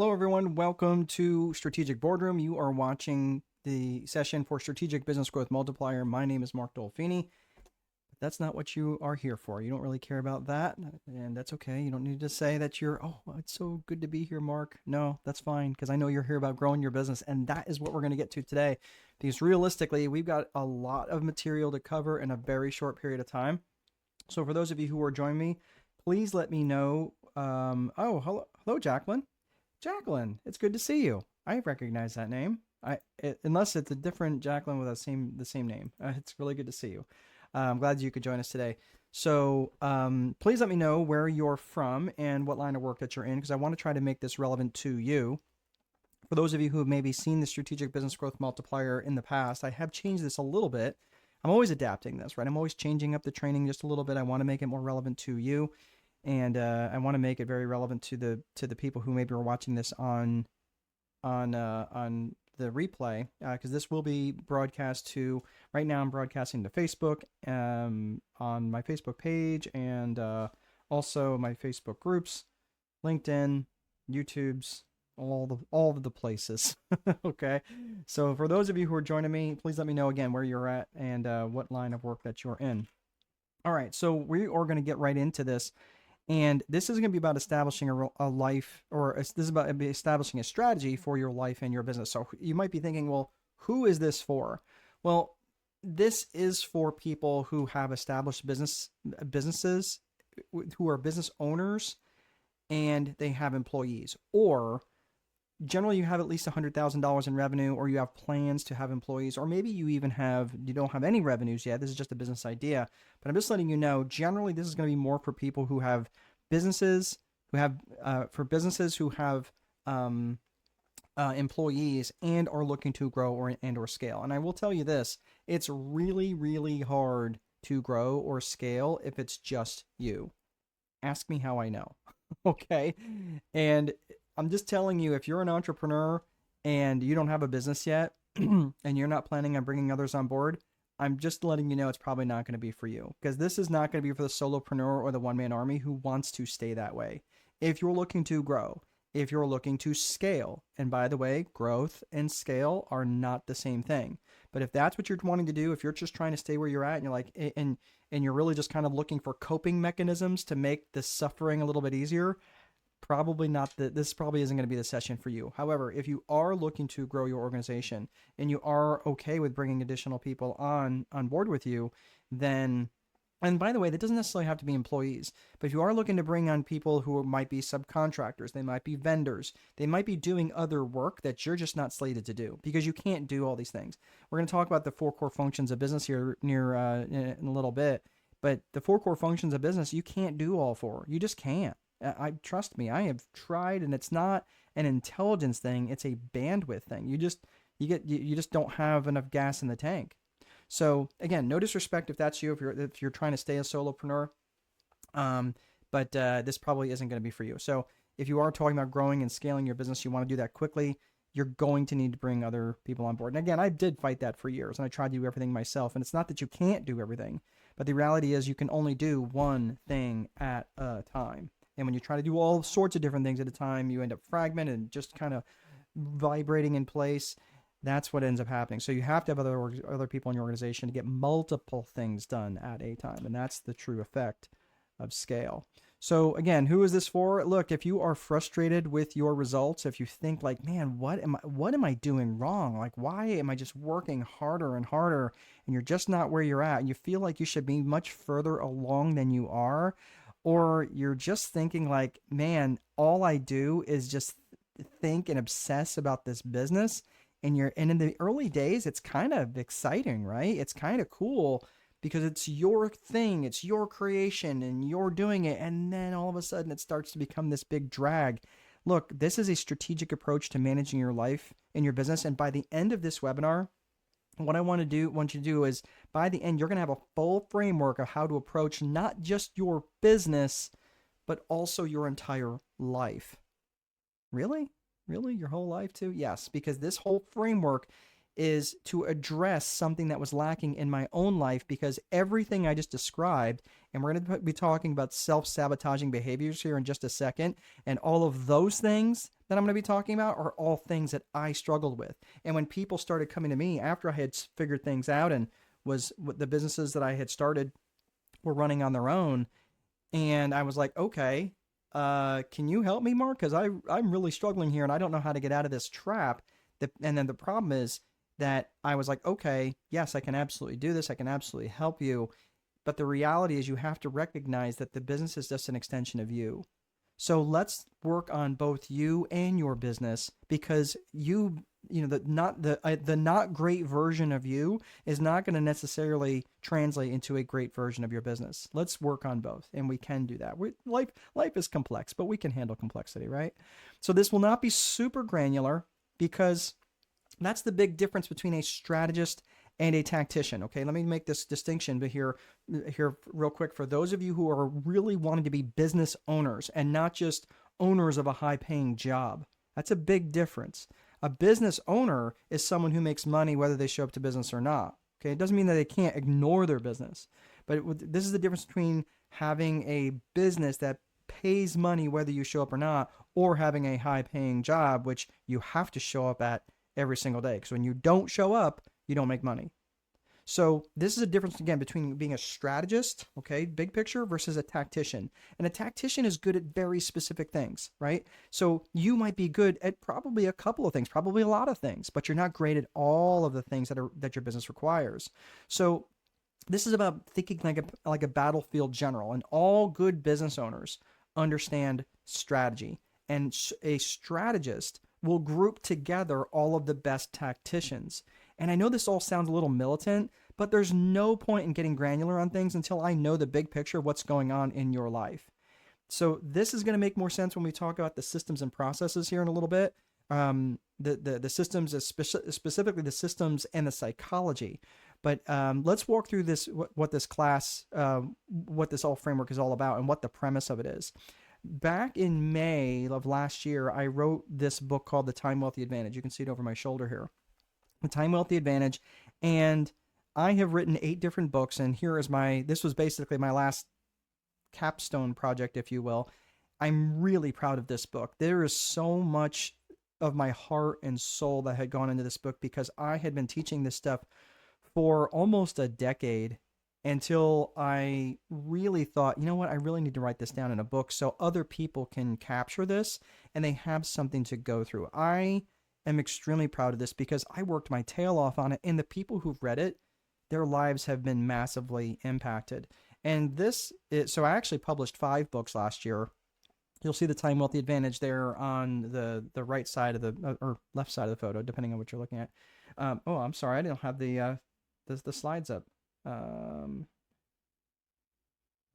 Hello, everyone. Welcome to Strategic Boardroom. You are watching the session for Strategic Business Growth Multiplier. My name is Mark Dolfini. That's not what you are here for. You don't really care about that, and that's okay. You don't need to say that it's so good to be here, Mark. No, that's fine, because I know you're here about growing your business, and that is what we're going to get to today. Because realistically, we've got a lot of material to cover in a very short period of time. So for those of you who are joining me, please let me know. Hello, Jacqueline. Jacqueline, it's good to see you. I recognize that name. Unless it's a different Jacqueline with the same name. It's really good to see you. I'm glad you could join us today. So please let me know where you're from and what line of work that you're in, because I want to try to make this relevant to you. For those of you who have maybe seen the Strategic Business Growth Multiplier in the past, I have changed this a little bit. I'm always adapting this, right? I'm always changing up the training just a little bit. I want to make it more relevant to you. And I want to make it very relevant to the people who maybe are watching this on the replay, because this will be broadcast to. Right now, I'm broadcasting to Facebook, on my Facebook page, and also my Facebook groups, LinkedIn, YouTube's, all of the places. Okay, so for those of you who are joining me, please let me know again where you're at and what line of work that you're in. All right, so we are going to get right into this. And this is going to be about establishing a life, or this is about establishing a strategy for your life and your business. So you might be thinking, well, who is this for? Well, this is for people who have established businesses, who are business owners, and they have employees. Or generally you have at least $100,000 in revenue, or you have plans to have employees, or maybe you don't have any revenues yet. This is just a business idea, but I'm just letting you know, generally this is going to be more for people who have businesses, for businesses who have employees and are looking to grow or scale. And I will tell you this, it's really, really hard to grow or scale if it's just you. Ask me how I know. Okay. And I'm just telling you, if you're an entrepreneur and you don't have a business yet and you're not planning on bringing others on board, I'm just letting you know it's probably not going to be for you, because this is not going to be for the solopreneur or the one-man army who wants to stay that way. If you're looking to grow, if you're looking to scale, and by the way, growth and scale are not the same thing. But if that's what you're wanting to do, if you're just trying to stay where you're at and you're like, and you're really just kind of looking for coping mechanisms to make the suffering a little bit easier, this probably isn't going to be the session for you. However, if you are looking to grow your organization and you are okay with bringing additional people on board with you, then, and by the way, that doesn't necessarily have to be employees, but if you are looking to bring on people who might be subcontractors, they might be vendors, they might be doing other work that you're just not slated to do, because you can't do all these things. We're going to talk about the 4 core functions of business here in a little bit, but the 4 core functions of business, you can't do all 4. You just can't. Trust me, I have tried, and it's not an intelligence thing, it's a bandwidth thing. You just don't have enough gas in the tank. So again, no disrespect if that's you, if you're trying to stay a solopreneur, but this probably isn't going to be for you. So if you are talking about growing and scaling your business, you want to do that quickly, you're going to need to bring other people on board. And again, I did fight that for years, and I tried to do everything myself. And it's not that you can't do everything, but the reality is you can only do one thing at a time. And when you try to do all sorts of different things at a time, you end up fragmented and just kind of vibrating in place. That's what ends up happening. So you have to have other people in your organization to get multiple things done at a time. And that's the true effect of scale. So again, who is this for? Look, if you are frustrated with your results, if you think like, man, what am I doing wrong? Like, why am I just working harder and harder, and you're just not where you're at, and you feel like you should be much further along than you are, or you're just thinking like, man, all I do is just think and obsess about this business, and in the early days, it's kind of exciting, right? It's kind of cool because it's your thing, it's your creation, and you're doing it, and then all of a sudden it starts to become this big drag. Look, this is a strategic approach to managing your life and your business, and by the end of this webinar, what I want you to do is, by the end, you're going to have a full framework of how to approach not just your business, but also your entire life. Really? Really? Your whole life too? Yes, because this whole framework is to address something that was lacking in my own life, because everything I just described, and we're going to be talking about self-sabotaging behaviors here in just a second, and all of those things, that I'm going to be talking about are all things that I struggled with. And when people started coming to me after I had figured things out and was the businesses that I had started were running on their own, and I was like, okay, can you help me, Mark? Because I'm really struggling here and I don't know how to get out of this trap. And then the problem is that I was like, okay, yes, I can absolutely do this. I can absolutely help you. But the reality is you have to recognize that the business is just an extension of you. So let's work on both you and your business, because the not great version of you is not going to necessarily translate into a great version of your business. Let's work on both, and we can do that. Life is complex, but we can handle complexity, right? So this will not be super granular, because that's the big difference between a strategist and a tactician. Okay, let me make this distinction here real quick for those of you who are really wanting to be business owners and not just owners of a high-paying job. That's a big difference. A business owner is someone who makes money whether they show up to business or not. Okay, it doesn't mean that they can't ignore their business, but this is the difference between having a business that pays money whether you show up or not, or having a high-paying job which you have to show up at every single day. Because when you don't show up, you don't make money. So this is a difference, again, between being a strategist, okay, big picture, versus a tactician. And a tactician is good at very specific things, right? So you might be good at probably a couple of things, probably a lot of things, but you're not great at all of the things that your business requires. So this is about thinking like a battlefield general, and all good business owners understand strategy. And a strategist will group together all of the best tacticians. And I know this all sounds a little militant, but there's no point in getting granular on things until I know the big picture of what's going on in your life. So this is going to make more sense when we talk about the systems and processes here in a little bit. The systems, specifically the systems and the psychology. But let's walk through this, what this class, what this all framework is all about, and what the premise of it is. Back in May of last year, I wrote this book called The Time Wealthy Advantage. You can see it over my shoulder here. The Time Wealthy Advantage. And I have written 8 different books, and this was basically my last capstone project, if you will. I'm really proud of this book. There is so much of my heart and soul that had gone into this book, because I had been teaching this stuff for almost a decade, until I really thought, you know what, I really need to write this down in a book so other people can capture this and they have something to go through. I am extremely proud of this because I worked my tail off on it, and the people who've read it, their lives have been massively impacted. And so I actually published 5 books last year. You'll see the Time Wealthy Advantage there on the right side of or left side of the photo, depending on what you're looking at. Oh, I'm sorry, I didn't have the slides up. Hang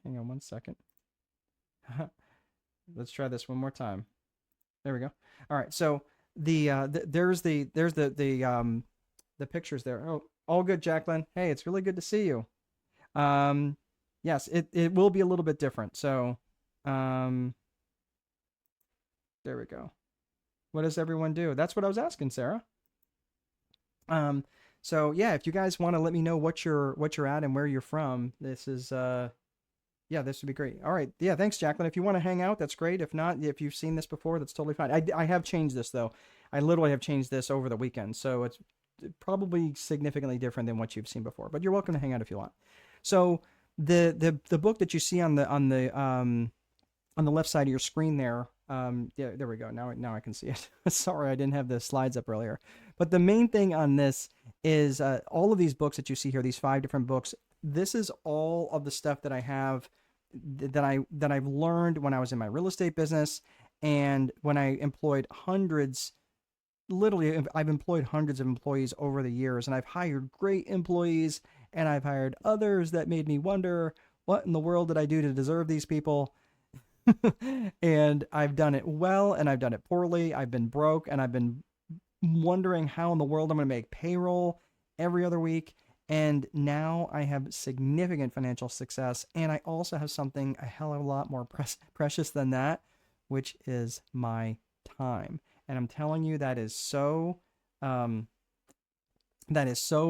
on one second. Let's try this one more time. There we go. All right. So there's the pictures there. Oh, all good, Jacqueline. Hey, it's really good to see you. Yes, it will be a little bit different. So, there we go. What does everyone do? That's what I was asking, Sarah. So yeah, if you guys want to let me know what you're at and where you're from, this is this would be great. All right, yeah, thanks, Jacqueline. If you want to hang out, that's great. If not, if you've seen this before, that's totally fine. I have changed this though. I literally have changed this over the weekend, so it's probably significantly different than what you've seen before. But you're welcome to hang out if you want. So the book that you see on the left side of your screen there. Yeah, there we go. Now I can see it. Sorry, I didn't have the slides up earlier. But the main thing on this is all of these books that you see here, these 5 different books. This is all of the stuff that I have that I've learned when I was in my real estate business, and when I employed hundreds. Literally, I've employed hundreds of employees over the years, and I've hired great employees, and I've hired others that made me wonder, what in the world did I do to deserve these people? And I've done it well, and I've done it poorly. I've been broke, and I've been wondering how in the world I'm going to make payroll every other week. And now I have significant financial success, and I also have something a hell of a lot more precious than that, which is my time. And I'm telling you, that is so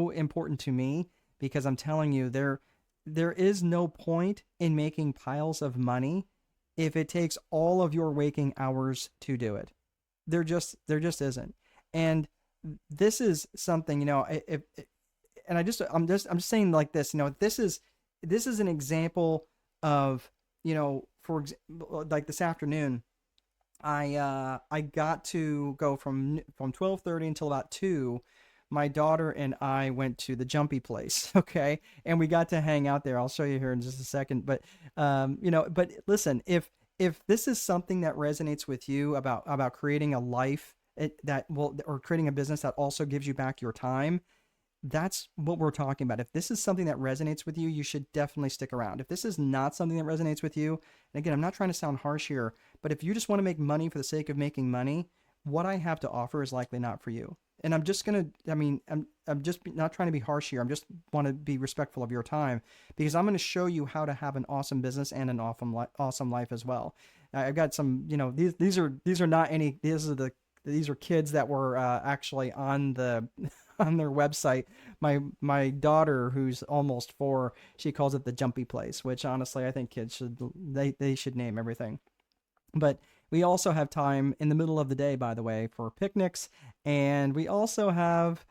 important to me, because I'm telling you, there is no point in making piles of money if it takes all of your waking hours to do it. there just isn't. And this is something, if and I'm just saying like this, this is an example of, for example, like this afternoon, I got to go from 12:30 until about 2. My daughter and I went to the jumpy place, okay? And we got to hang out there. I'll show you here in just a second, but but listen, if this is something that resonates with you about creating a life that will, or creating a business that also gives you back your time, that's what we're talking about. If this is something that resonates with you, you should definitely stick around. If this is not something that resonates with you, and again, I'm not trying to sound harsh here, but if you just want to make money for the sake of making money, what I have to offer is likely not for you. And I'm just going to, I'm just not trying to be harsh here. I'm just want to be respectful of your time, because I'm going to show you how to have an awesome business and an awesome life as well. I've got some, these are not any, these are kids that were actually on the on their website. My daughter, who's almost 4, she calls it the jumpy place, which honestly I think kids should, they should name everything. But we also have time in the middle of the day, by the way, for picnics, and we also have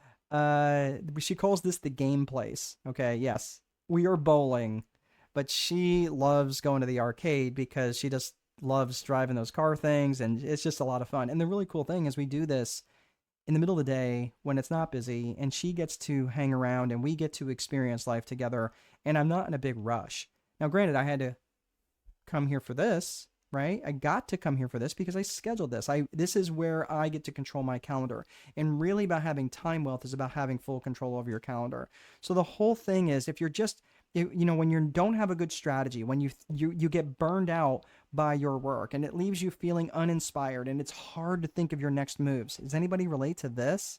she calls this the game place. Okay, yes, we are bowling, but she loves going to the arcade because she just loves driving those car things, and it's just a lot of fun. And the really cool thing is we do this in the middle of the day when it's not busy, and she gets to hang around and we get to experience life together, and I'm not in a big rush. Now, granted, I had to come here for this, right? I got to come here for this because I scheduled this. This is where I get to control my calendar. And really, about having time wealth is about having full control over your calendar. So the whole thing is, if you're just, when you don't have a good strategy, when you get burned out by your work and it leaves you feeling uninspired and it's hard to think of your next moves. Does anybody relate to this?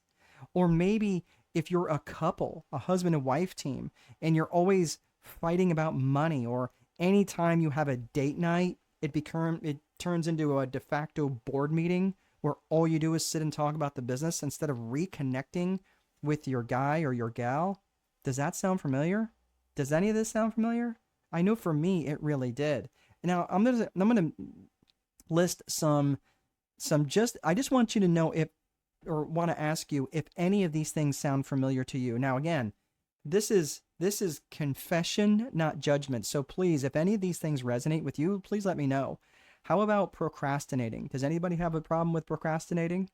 Or maybe if you're a couple, a husband and wife team, and you're always fighting about money, or anytime you have a date night, it turns into a de facto board meeting where all you do is sit and talk about the business instead of reconnecting with your guy or your gal. Does that sound familiar? Does any of this sound familiar? I know for me it really did. Now I'm gonna list some just, I just want you to know if, or want to ask you if any of these things sound familiar to you. Now again, this is confession, not judgment. So please, if any of these things resonate with you, please let me know. How about procrastinating? Does anybody have a problem with procrastinating?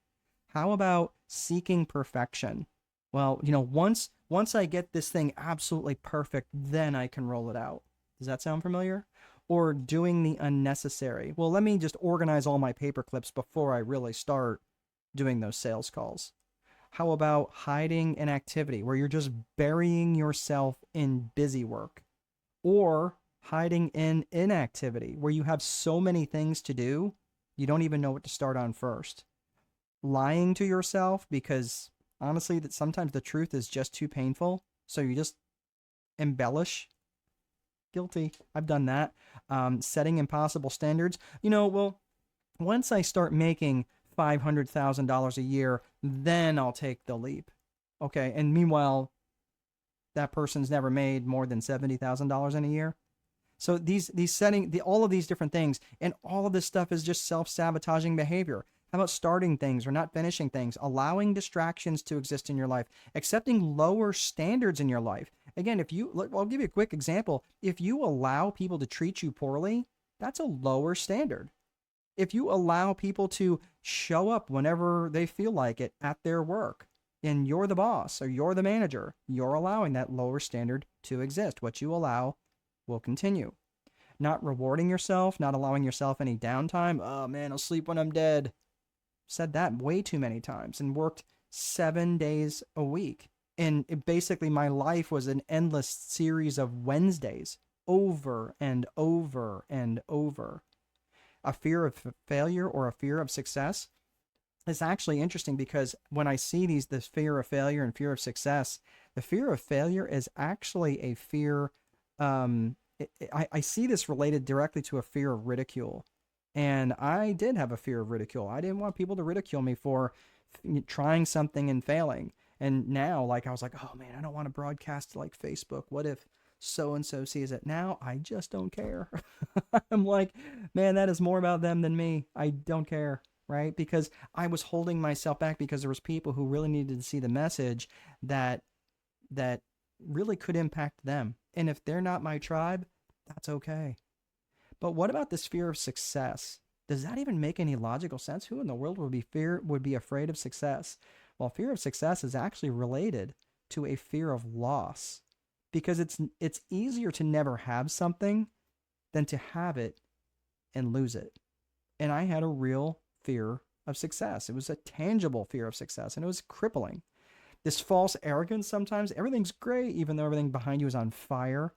How about seeking perfection? Well, once I get this thing absolutely perfect, then I can roll it out. Does that sound familiar? Or doing the unnecessary. Well, let me just organize all my paper clips before I really start doing those sales calls. How about hiding an activity where you're just burying yourself in busy work? Or hiding in inactivity where you have so many things to do, you don't even know what to start on first. Lying to yourself because honestly, that sometimes the truth is just too painful, so you just embellish. Guilty. I've done that. Setting impossible standards. Well, once I start making $500,000 a year, then I'll take the leap. Okay. And meanwhile, that person's never made more than $70,000 in a year. So all of these different things, and all of this stuff is just self-sabotaging behavior. How about starting things or not finishing things, allowing distractions to exist in your life, accepting lower standards in your life? Again, I'll give you a quick example. If you allow people to treat you poorly, that's a lower standard. If you allow people to show up whenever they feel like it at their work, and you're the boss or you're the manager, you're allowing that lower standard to exist. What you allow will continue. Not rewarding yourself, not allowing yourself any downtime. Oh man, I'll sleep when I'm dead. Said that way too many times and worked 7 days a week. And basically my life was an endless series of Wednesdays over and over and over. A fear of failure or a fear of success is actually interesting, because when I see this fear of failure and fear of success, the fear of failure is actually a fear. I see this related directly to a fear of ridicule. And I did have a fear of ridicule. I didn't want people to ridicule me for trying something and failing. And now, I was like, oh man, I don't want to broadcast to Facebook. What if so-and-so sees it? Now I just don't care. I'm like, man, that is more about them than me. I don't care. right? Because I was holding myself back because there was people who really needed to see the message that that really could impact them. And if they're not my tribe, that's okay. But what about this fear of success? Does that even make any logical sense? Who in the world would be afraid of success? Well, fear of success is actually related to a fear of loss because it's easier to never have something than to have it and lose it. And I had a real fear of success. It was a tangible fear of success, and it was crippling. This false arrogance sometimes, everything's great, even though everything behind you is on fire.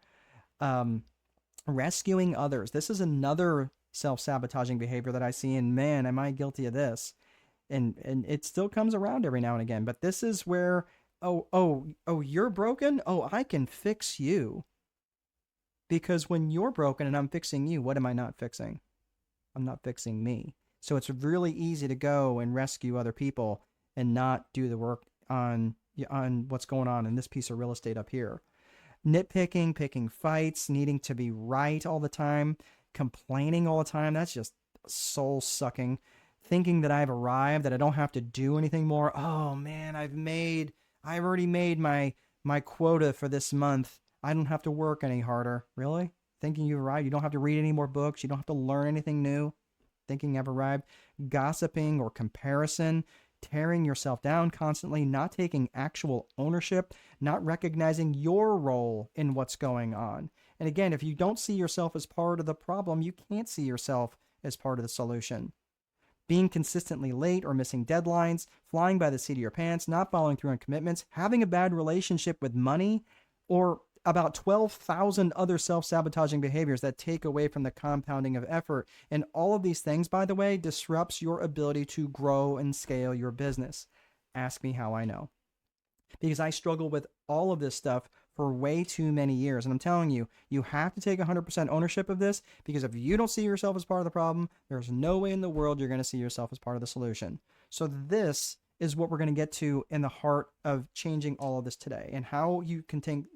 Rescuing others. This is another self-sabotaging behavior that I see, and man, am I guilty of this. And it still comes around every now and again. But this is where, oh, you're broken? Oh, I can fix you. Because when you're broken and I'm fixing you, what am I not fixing? I'm not fixing me. So it's really easy to go and rescue other people and not do the work on what's going on in this piece of real estate up here. Nitpicking, picking fights, needing to be right all the time, complaining all the time. That's just soul sucking. Thinking that I've arrived, that I don't have to do anything more. Oh man, I've already made my quota for this month. I don't have to work any harder. Really? Thinking you've arrived? You don't have to read any more books. You don't have to learn anything new. Thinking I've arrived. Gossiping or comparison. Tearing yourself down constantly. Not taking actual ownership. Not recognizing your role in what's going on. And again, if you don't see yourself as part of the problem, you can't see yourself as part of the solution. Being consistently late or missing deadlines, flying by the seat of your pants, not following through on commitments, having a bad relationship with money, or about 12,000 other self-sabotaging behaviors that take away from the compounding of effort. And all of these things, by the way, disrupts your ability to grow and scale your business. Ask me how I know. Because I struggle with all of this stuff for way too many years. And I'm telling you, you have to take 100% ownership of this, because if you don't see yourself as part of the problem, there's no way in the world you're going to see yourself as part of the solution. So this is what we're going to get to in the heart of changing all of this today, and how you can think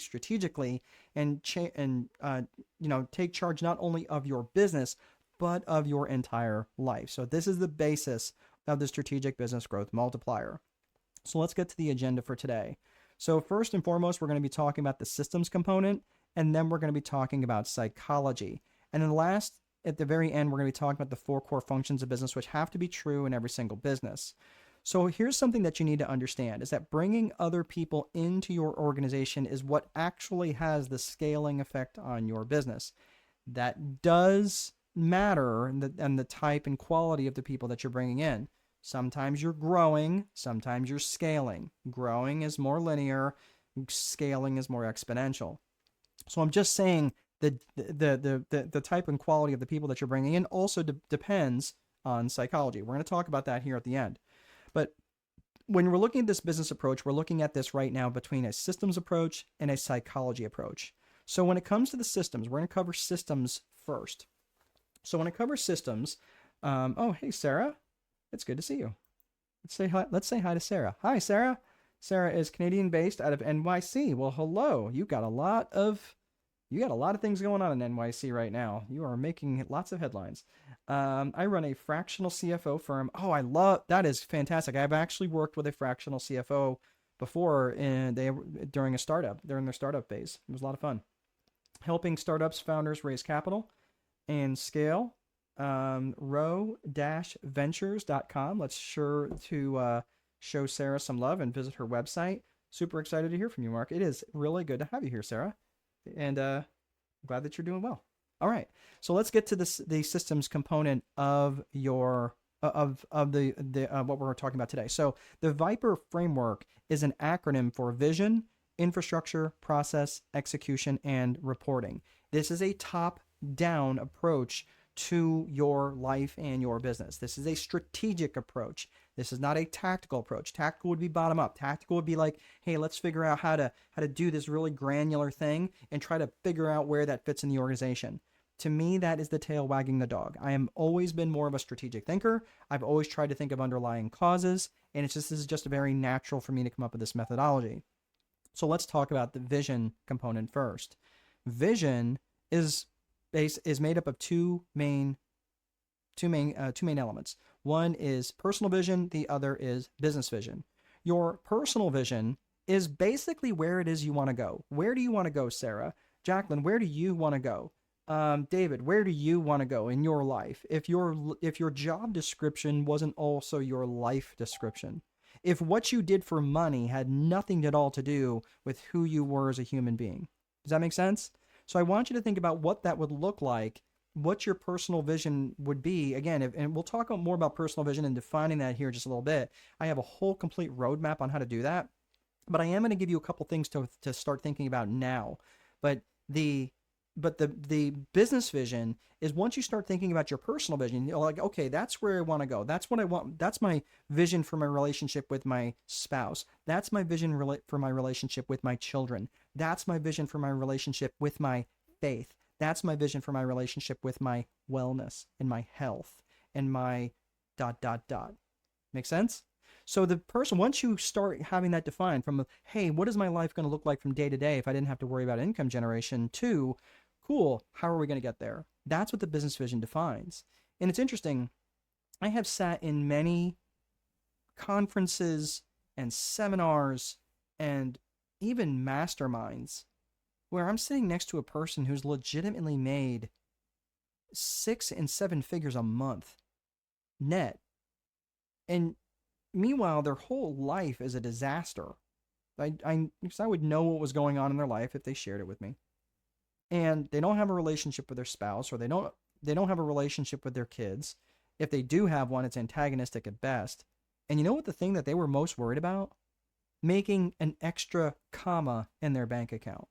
strategically and take charge not only of your business, but of your entire life. So this is the basis of the strategic business growth multiplier. So let's get to the agenda for today. So first and foremost, we're going to be talking about the systems component, and then we're going to be talking about psychology. And then last, at the very end, we're going to be talking about the 4 core functions of business, which have to be true in every single business. So here's something that you need to understand, is that bringing other people into your organization is what actually has the scaling effect on your business. That does matter, and the type and quality of the people that you're bringing in. Sometimes you're growing, sometimes you're scaling. Growing is more linear, scaling is more exponential. So I'm just saying the type and quality of the people that you're bringing in also depends on psychology. We're going to talk about that here at the end. But when we're looking at this business approach, we're looking at this right now between a systems approach and a psychology approach. So when it comes to the systems, we're going to cover systems first. So when I cover systems, oh, hey, Sarah. It's good to see you. Let's say hi to Sarah. Hi, Sarah. Sarah is Canadian-based out of NYC. Well, hello. You got a lot of things going on in NYC right now. You are making lots of headlines. I run a fractional CFO firm. Oh, that is fantastic. I've actually worked with a fractional CFO before, and during their startup phase. It was a lot of fun. Helping startups founders raise capital and scale. row-ventures.com. Let's sure to show Sarah some love and visit her website. Super excited to hear from you, Mark. It is really good to have you here, Sarah, and glad that you're doing well. All right, so let's get to the systems component of your of the what we're talking about today. So the Viper framework is an acronym for vision, infrastructure, process, execution, and reporting. This is a top-down approach to your life and your business. This is a strategic approach. This is not a tactical approach. Tactical would be bottom up. Tactical would be like, hey, let's figure out how to do this really granular thing and try to figure out where that fits in the organization. To me, that is the tail wagging the dog. I am always been more of a strategic thinker. I've always tried to think of underlying causes, and this is just very natural for me to come up with this methodology. So let's talk about the vision component first. Vision is made up of 2 main two main elements. One is personal vision. The other is business vision. Your personal vision is basically where it is you want to go. Where do you want to go, Sarah? Jacqueline, where do you want to go? David, where do you want to go in your life? If your job description wasn't also your life description, if what you did for money had nothing at all to do with who you were as a human being. Does that make sense? So I want you to think about what that would look like, what your personal vision would be. Again, and we'll talk more about personal vision and defining that here just a little bit. I have a whole complete roadmap on how to do that, but I am going to give you a couple things to start thinking about now. But the business vision is once you start thinking about your personal vision, you're like, okay, that's where I want to go. That's what I want. That's my vision for my relationship with my spouse. That's my vision for my relationship with my children. That's my vision for my relationship with my faith. That's my vision for my relationship with my wellness and my health and my ... Make sense? So the person, once you start having that defined from, hey, what is my life going to look like from day to day if I didn't have to worry about income generation, to, cool, how are we going to get there? That's what the business vision defines. And it's interesting. I have sat in many conferences and seminars and even masterminds where I'm sitting next to a person who's legitimately made 6 and 7 figures a month net. And meanwhile, their whole life is a disaster. Because I would know what was going on in their life if they shared it with me. And they don't have a relationship with their spouse, or they don't have a relationship with their kids. If they do have one, it's antagonistic at best. And you know what the thing that they were most worried about? Making an extra comma in their bank account.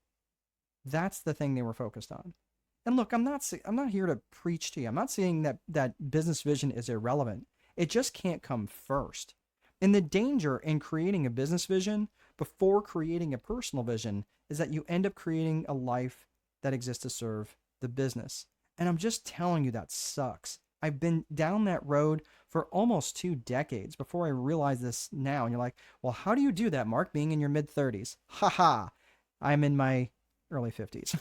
That's the thing they were focused on. And look, I'm not here to preach to you. I'm not saying that business vision is irrelevant. It just can't come first. And the danger in creating a business vision before creating a personal vision is that you end up creating a life that exists to serve the business. And I'm just telling you, that sucks. I've been down that road for almost 2 decades before I realized this now. And you're like, well, how do you do that, Mark, being in your mid-30s? Haha, I'm in my early 50s.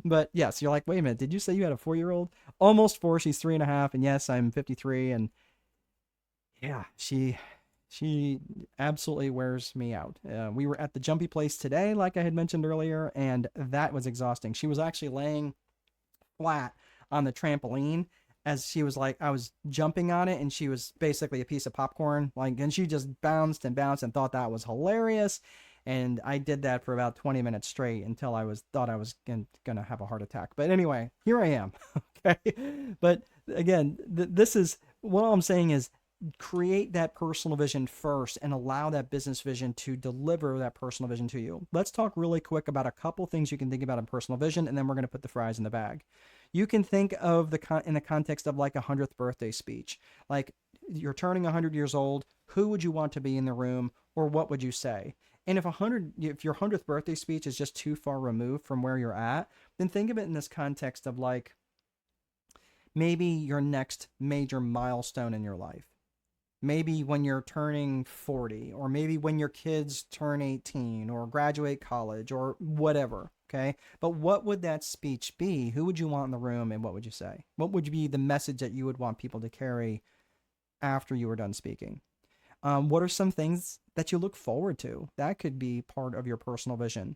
But yes, you're like, wait a minute, did you say you had a 4-year-old? Almost 4, she's 3.5. And yes, I'm 53. And yeah, she absolutely wears me out. We were at the jumpy place today, like I had mentioned earlier, and that was exhausting. She was actually laying flat on the trampoline as she was like, I was jumping on it, and she was basically a piece of popcorn, and she just bounced and bounced and thought that was hilarious. And I did that for about 20 minutes straight until I thought I was gonna have a heart attack. But anyway, here I am. Okay. But again, this is what I'm saying is, create that personal vision first and allow that business vision to deliver that personal vision to you. Let's talk really quick about a couple things you can think about in personal vision, and then we're going to put the fries in the bag. You can think of in the context of like a 100th birthday speech. Like, you're turning 100 years old. Who would you want to be in the room, or what would you say? And if your 100th birthday speech is just too far removed from where you're at, then think of it in this context of like maybe your next major milestone in your life. Maybe when you're turning 40, or maybe when your kids turn 18 or graduate college or whatever, okay? But what would that speech be? Who would you want in the room, and what would you say? What would be the message that you would want people to carry after you were done speaking? What are some things that you look forward to? That could be part of your personal vision.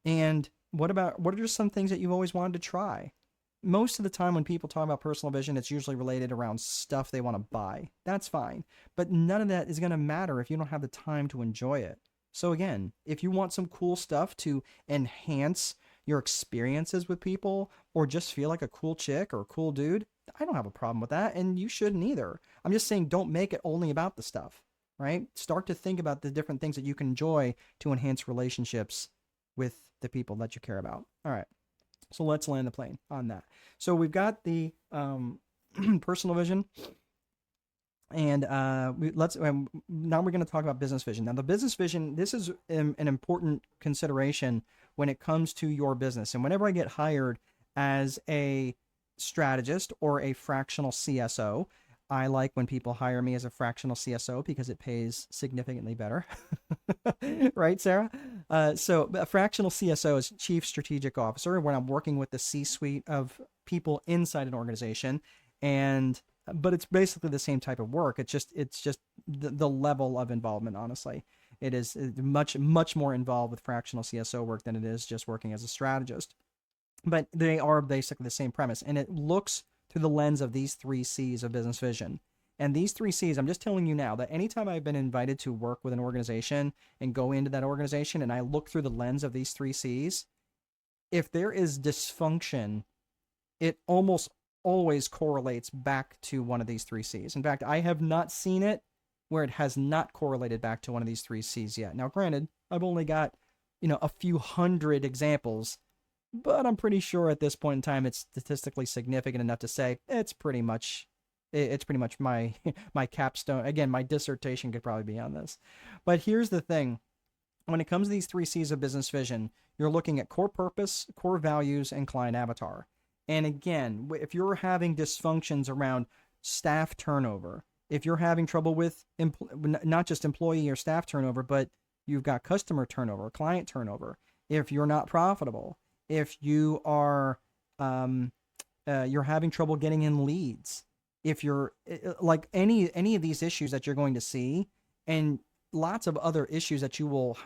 And what are just some things that you've always wanted to try? Most of the time when people talk about personal vision, it's usually related around stuff they want to buy. That's fine. But none of that is going to matter if you don't have the time to enjoy it. So again, if you want some cool stuff to enhance your experiences with people, or just feel like a cool chick or a cool dude, I don't have a problem with that, and you shouldn't either. I'm just saying, don't make it only about the stuff, right? Start to think about the different things that you can enjoy to enhance relationships with the people that you care about. All right. So let's land the plane on that. So we've got the personal vision, and now we're going to talk about business vision. Now, the business vision, this is an important consideration when it comes to your business. And whenever I get hired as a strategist or a fractional CSO, I like when people hire me as a fractional CSO because it pays significantly better. Right, Sarah? So a fractional CSO is Chief Strategic Officer, when I'm working with the C-suite of people inside an organization. But it's basically the same type of work. It's just the level of involvement. Honestly, it is much more involved with fractional CSO work than it is just working as a strategist. But they are basically the same premise, and it looks through the lens of these three C's of business vision. And these three C's, I'm just telling you now that anytime I've been invited to work with an organization and go into that organization and I look through the lens of these three C's, if there is dysfunction, it almost always correlates back to one of these three C's. In fact, I have not seen it where it has not correlated back to one of these three C's yet. Now, granted, I've only got, a few hundred examples, but I'm pretty sure at this point in time it's statistically significant enough to say it's pretty much my my capstone. Again, my dissertation could probably be on this. But here's the thing. When it comes to these three C's of business vision, you're looking at core purpose, core values, and client avatar. And again, if you're having dysfunctions around staff turnover, if you're having trouble with not just employee or staff turnover, but you've got customer turnover, client turnover, if you're not profitable, if you are you're having trouble getting in leads, if you're like any of these issues that you're going to see, and lots of other issues that you'll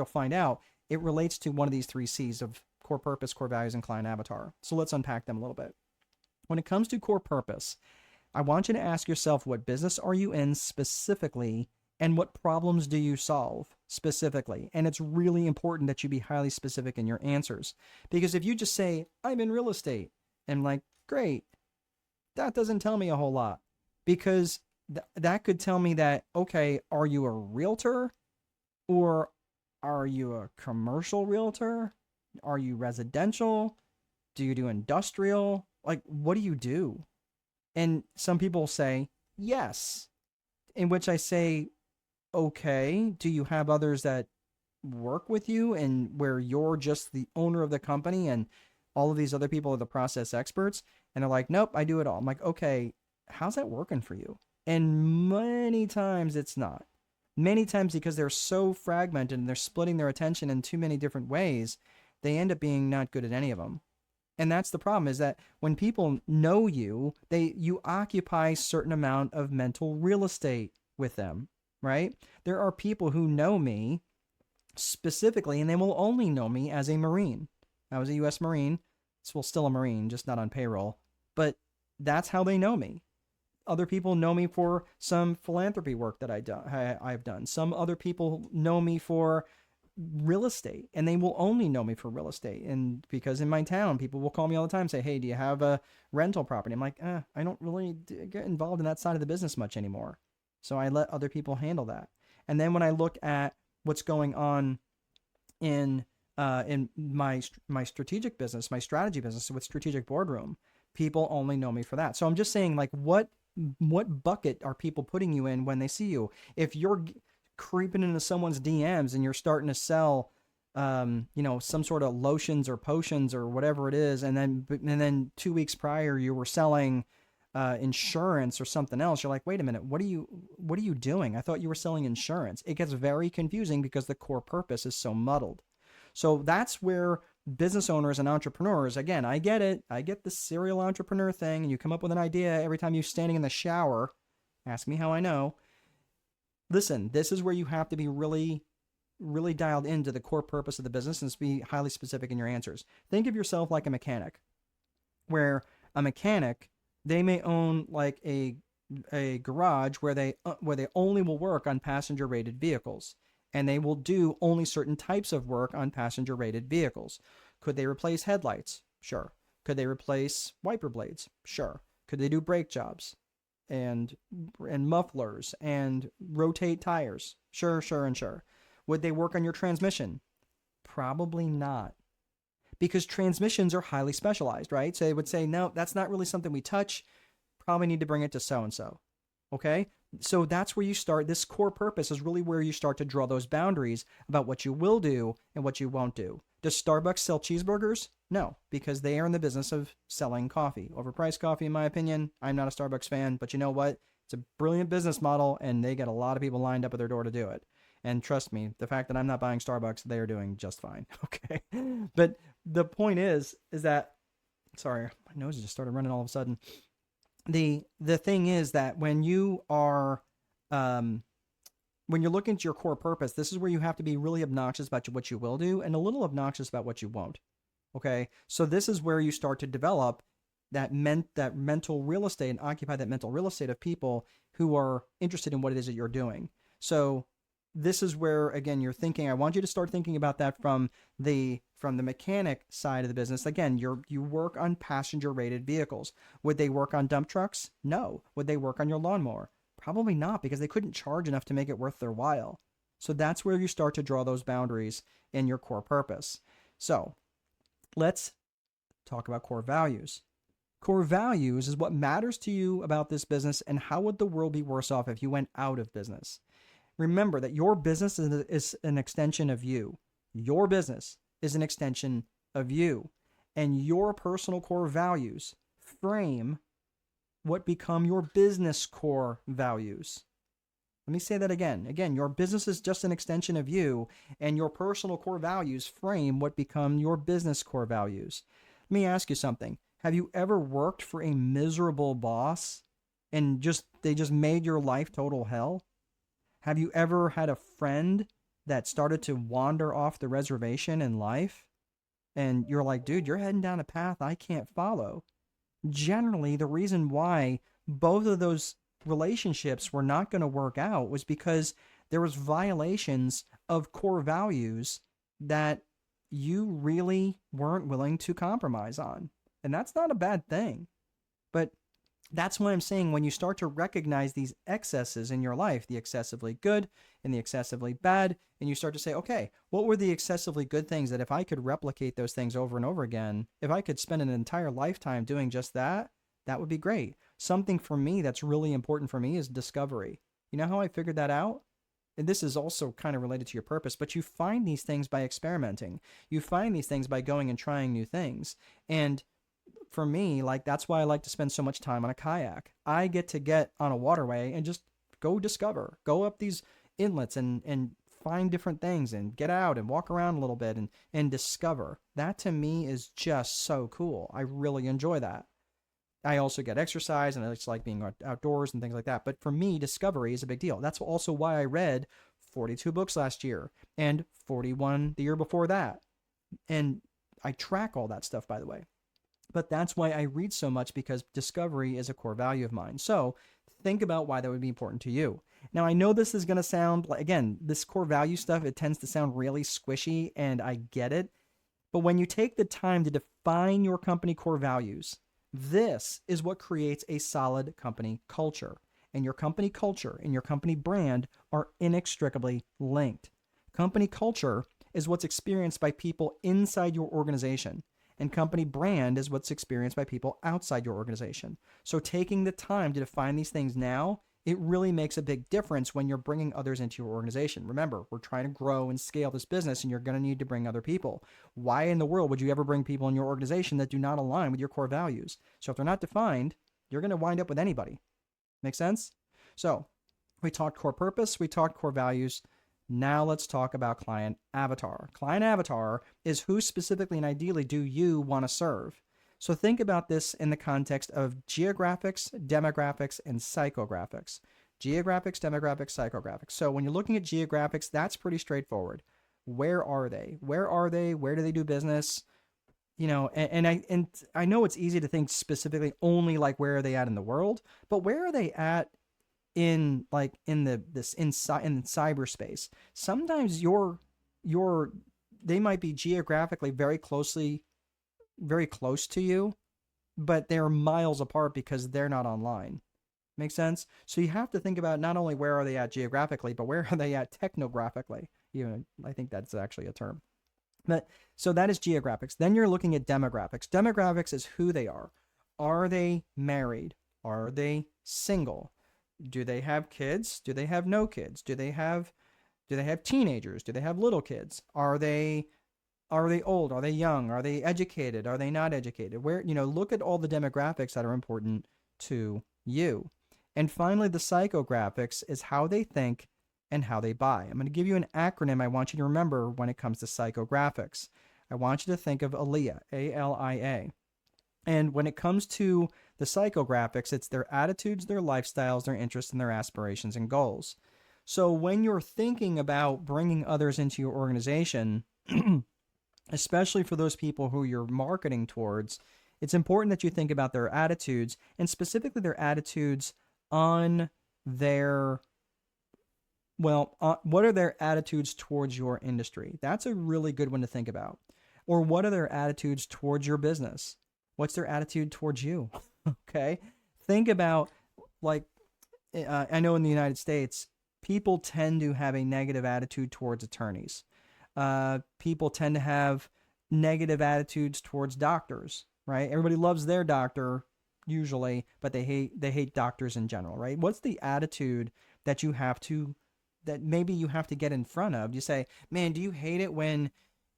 find out, it relates to one of these three C's of core purpose, core values, and client avatar. So let's unpack them a little bit. When it comes to core purpose, I want you to ask yourself, what business are you in specifically, and what problems do you solve specifically? And it's really important that you be highly specific in your answers, because if you just say, I'm in real estate, and like, great, that doesn't tell me a whole lot, because that could tell me that, okay, are you a realtor, or are you a commercial realtor? Are you residential? Do you do industrial? Like, what do you do? And some people say yes, in which I say, okay, do you have others that work with you and where you're just the owner of the company and all of these other people are the process experts? And they're like, nope, I do it all. I'm like, okay, how's that working for you? And many times it's not. Many times, because they're so fragmented and they're splitting their attention in too many different ways, they end up being not good at any of them. And that's the problem, is that when people know you, you occupy a certain amount of mental real estate with them, right? There are people who know me specifically, and they will only know me as a Marine. I was a U.S. Marine, well, still a Marine, just not on payroll, but that's how they know me. Other people know me for some philanthropy work that I've done. Some other people know me for real estate, and they will only know me for real estate. And because in my town, people will call me all the time and say, hey, do you have a rental property? I'm like, I don't really get involved in that side of the business much anymore. So I let other people handle that. And then when I look at what's going on in my strategic business, my strategy business with Strategic Boardroom, people only know me for that. So I'm just saying, like, what bucket are people putting you in when they see you? If you're creeping into someone's DMs and you're starting to sell, some sort of lotions or potions or whatever it is, and then 2 weeks prior you were selling insurance or something else, you're like, wait a minute, what are you doing? I thought you were selling insurance. It gets very confusing because the core purpose is so muddled. So that's where business owners and entrepreneurs, again, I get it. I get the serial entrepreneur thing, and you come up with an idea every time you're standing in the shower. Ask me how I know. Listen, this is where you have to be really, really dialed into the core purpose of the business and be highly specific in your answers. Think of yourself like a mechanic, where a mechanic, they may own like a garage where they only will work on passenger rated vehicles, and they will do only certain types of work on passenger rated vehicles. Could they replace headlights? Sure. Could they replace wiper blades? Sure. Could they do brake jobs and mufflers and rotate tires? Sure. Would they work on your transmission? Probably not, because transmissions are highly specialized, right? So they would say, no, that's not really something we touch. Probably need to bring it to so-and-so. Okay? So that's where you start. This core purpose is really where you start to draw those boundaries about what you will do and what you won't do. Does Starbucks sell cheeseburgers? No, because they are in the business of selling coffee. Overpriced coffee, in my opinion. I'm not a Starbucks fan, but you know what? It's a brilliant business model, and they get a lot of people lined up at their door to do it. And trust me, the fact that I'm not buying Starbucks, they are doing just fine. Okay? But the point is that, sorry, my nose just started running all of a sudden. the thing is that when you are when you're looking at your core purpose, this is where you have to be really obnoxious about what you will do and a little obnoxious about what you won't. Okay, so this is where you start to develop that mental real estate and occupy that mental real estate of people who are interested in what it is that you're doing. So this is where again you're thinking. I want you to start thinking about that from the mechanic side of the business. Again, you work on passenger rated vehicles. Would they work on dump trucks? No. Would they work on your lawnmower? Probably not, because they couldn't charge enough to make it worth their while. So that's where you start to draw those boundaries in your core purpose. So let's talk about core values. Core values is what matters to you about this business, and how would the world be worse off if you went out of business. Remember that your business is an extension of you. Your business is an extension of you, and your personal core values frame what become your business core values. Let me say that again. Again, your business is just an extension of you, and your personal core values frame what become your business core values. Let me ask you something. Have you ever worked for a miserable boss and they just made your life total hell? Have you ever had a friend that started to wander off the reservation in life and you're like, dude, you're heading down a path I can't follow? Generally, the reason why both of those relationships were not going to work out was because there was violations of core values that you really weren't willing to compromise on. And that's not a bad thing. But that's why I'm saying when you start to recognize these excesses in your life, the excessively good and the excessively bad, and you start to say, okay, what were the excessively good things that if I could replicate those things over and over again, if I could spend an entire lifetime doing just that, that would be great. Something for me that's really important for me is discovery. You know how I figured that out? And this is also kind of related to your purpose, but you find these things by experimenting. You find these things by going and trying new things. And for me, like that's why I like to spend so much time on a kayak. I get on a waterway and just go discover, go up these inlets and find different things and get out and walk around a little bit and discover. That to me is just so cool. I really enjoy that. I also get exercise and I just like being outdoors and things like that. But for me, discovery is a big deal. That's also why I read 42 books last year and 41 the year before that. And I track all that stuff, by the way. But that's why I read so much, because discovery is a core value of mine. So think about why that would be important to you. Now, I know this is going to sound like, again, this core value stuff, it tends to sound really squishy, and I get it. But when you take the time to define your company core values, this is what creates a solid company culture. And your company culture and your company brand are inextricably linked. Company culture is what's experienced by people inside your organization. And company brand is what's experienced by people outside your organization. So taking the time to define these things now, it really makes a big difference when you're bringing others into your organization. Remember, we're trying to grow and scale this business, and you're going to need to bring other people. Why in the world would you ever bring people in your organization that do not align with your core values? So if they're not defined, you're going to wind up with anybody. Make sense? So we talked core purpose, we talked core values. Now let's talk about client avatar. Client avatar is who specifically and ideally do you want to serve. So think about this in the context of geographics, demographics, and psychographics. Geographics, demographics, psychographics. So when you're looking at geographics, that's pretty straightforward. Where are they? Where are they? Where do they do business? You know, and I know it's easy to think specifically only like where are they at in the world, but where are they at in cyberspace? Sometimes they might be geographically very close to you, but they're miles apart because they're not online. Make sense? So you have to think about not only where are they at geographically, but where are they at technographically. I think that's actually a term. But so that is geographics. Then you're looking at demographics. Demographics is who they are. Are they married? Are they single? Do they have kids? Do they have no kids? Do they have teenagers? Do they have little kids? Are they old? Are they young? Are they educated? Are they not educated? Look at all the demographics that are important to you. And finally, the psychographics is how they think and how they buy. I'm going to give you an acronym I want you to remember when it comes to psychographics. I want you to think of ALIA, A-L-I-A. And when it comes to the psychographics, it's their attitudes, their lifestyles, their interests, and their aspirations and goals. So when you're thinking about bringing others into your organization, especially for those people who you're marketing towards, it's important that you think about their attitudes, and specifically their attitudes on their, what are their attitudes towards your industry? That's a really good one to think about. Or what are their attitudes towards your business? What's their attitude towards you? Okay. Think about, like, I know in the United States, people tend to have a negative attitude towards attorneys. People tend to have negative attitudes towards doctors, right? Everybody loves their doctor usually, but they hate doctors in general, right? What's the attitude that maybe you have to get in front of? You say, man, do you hate it when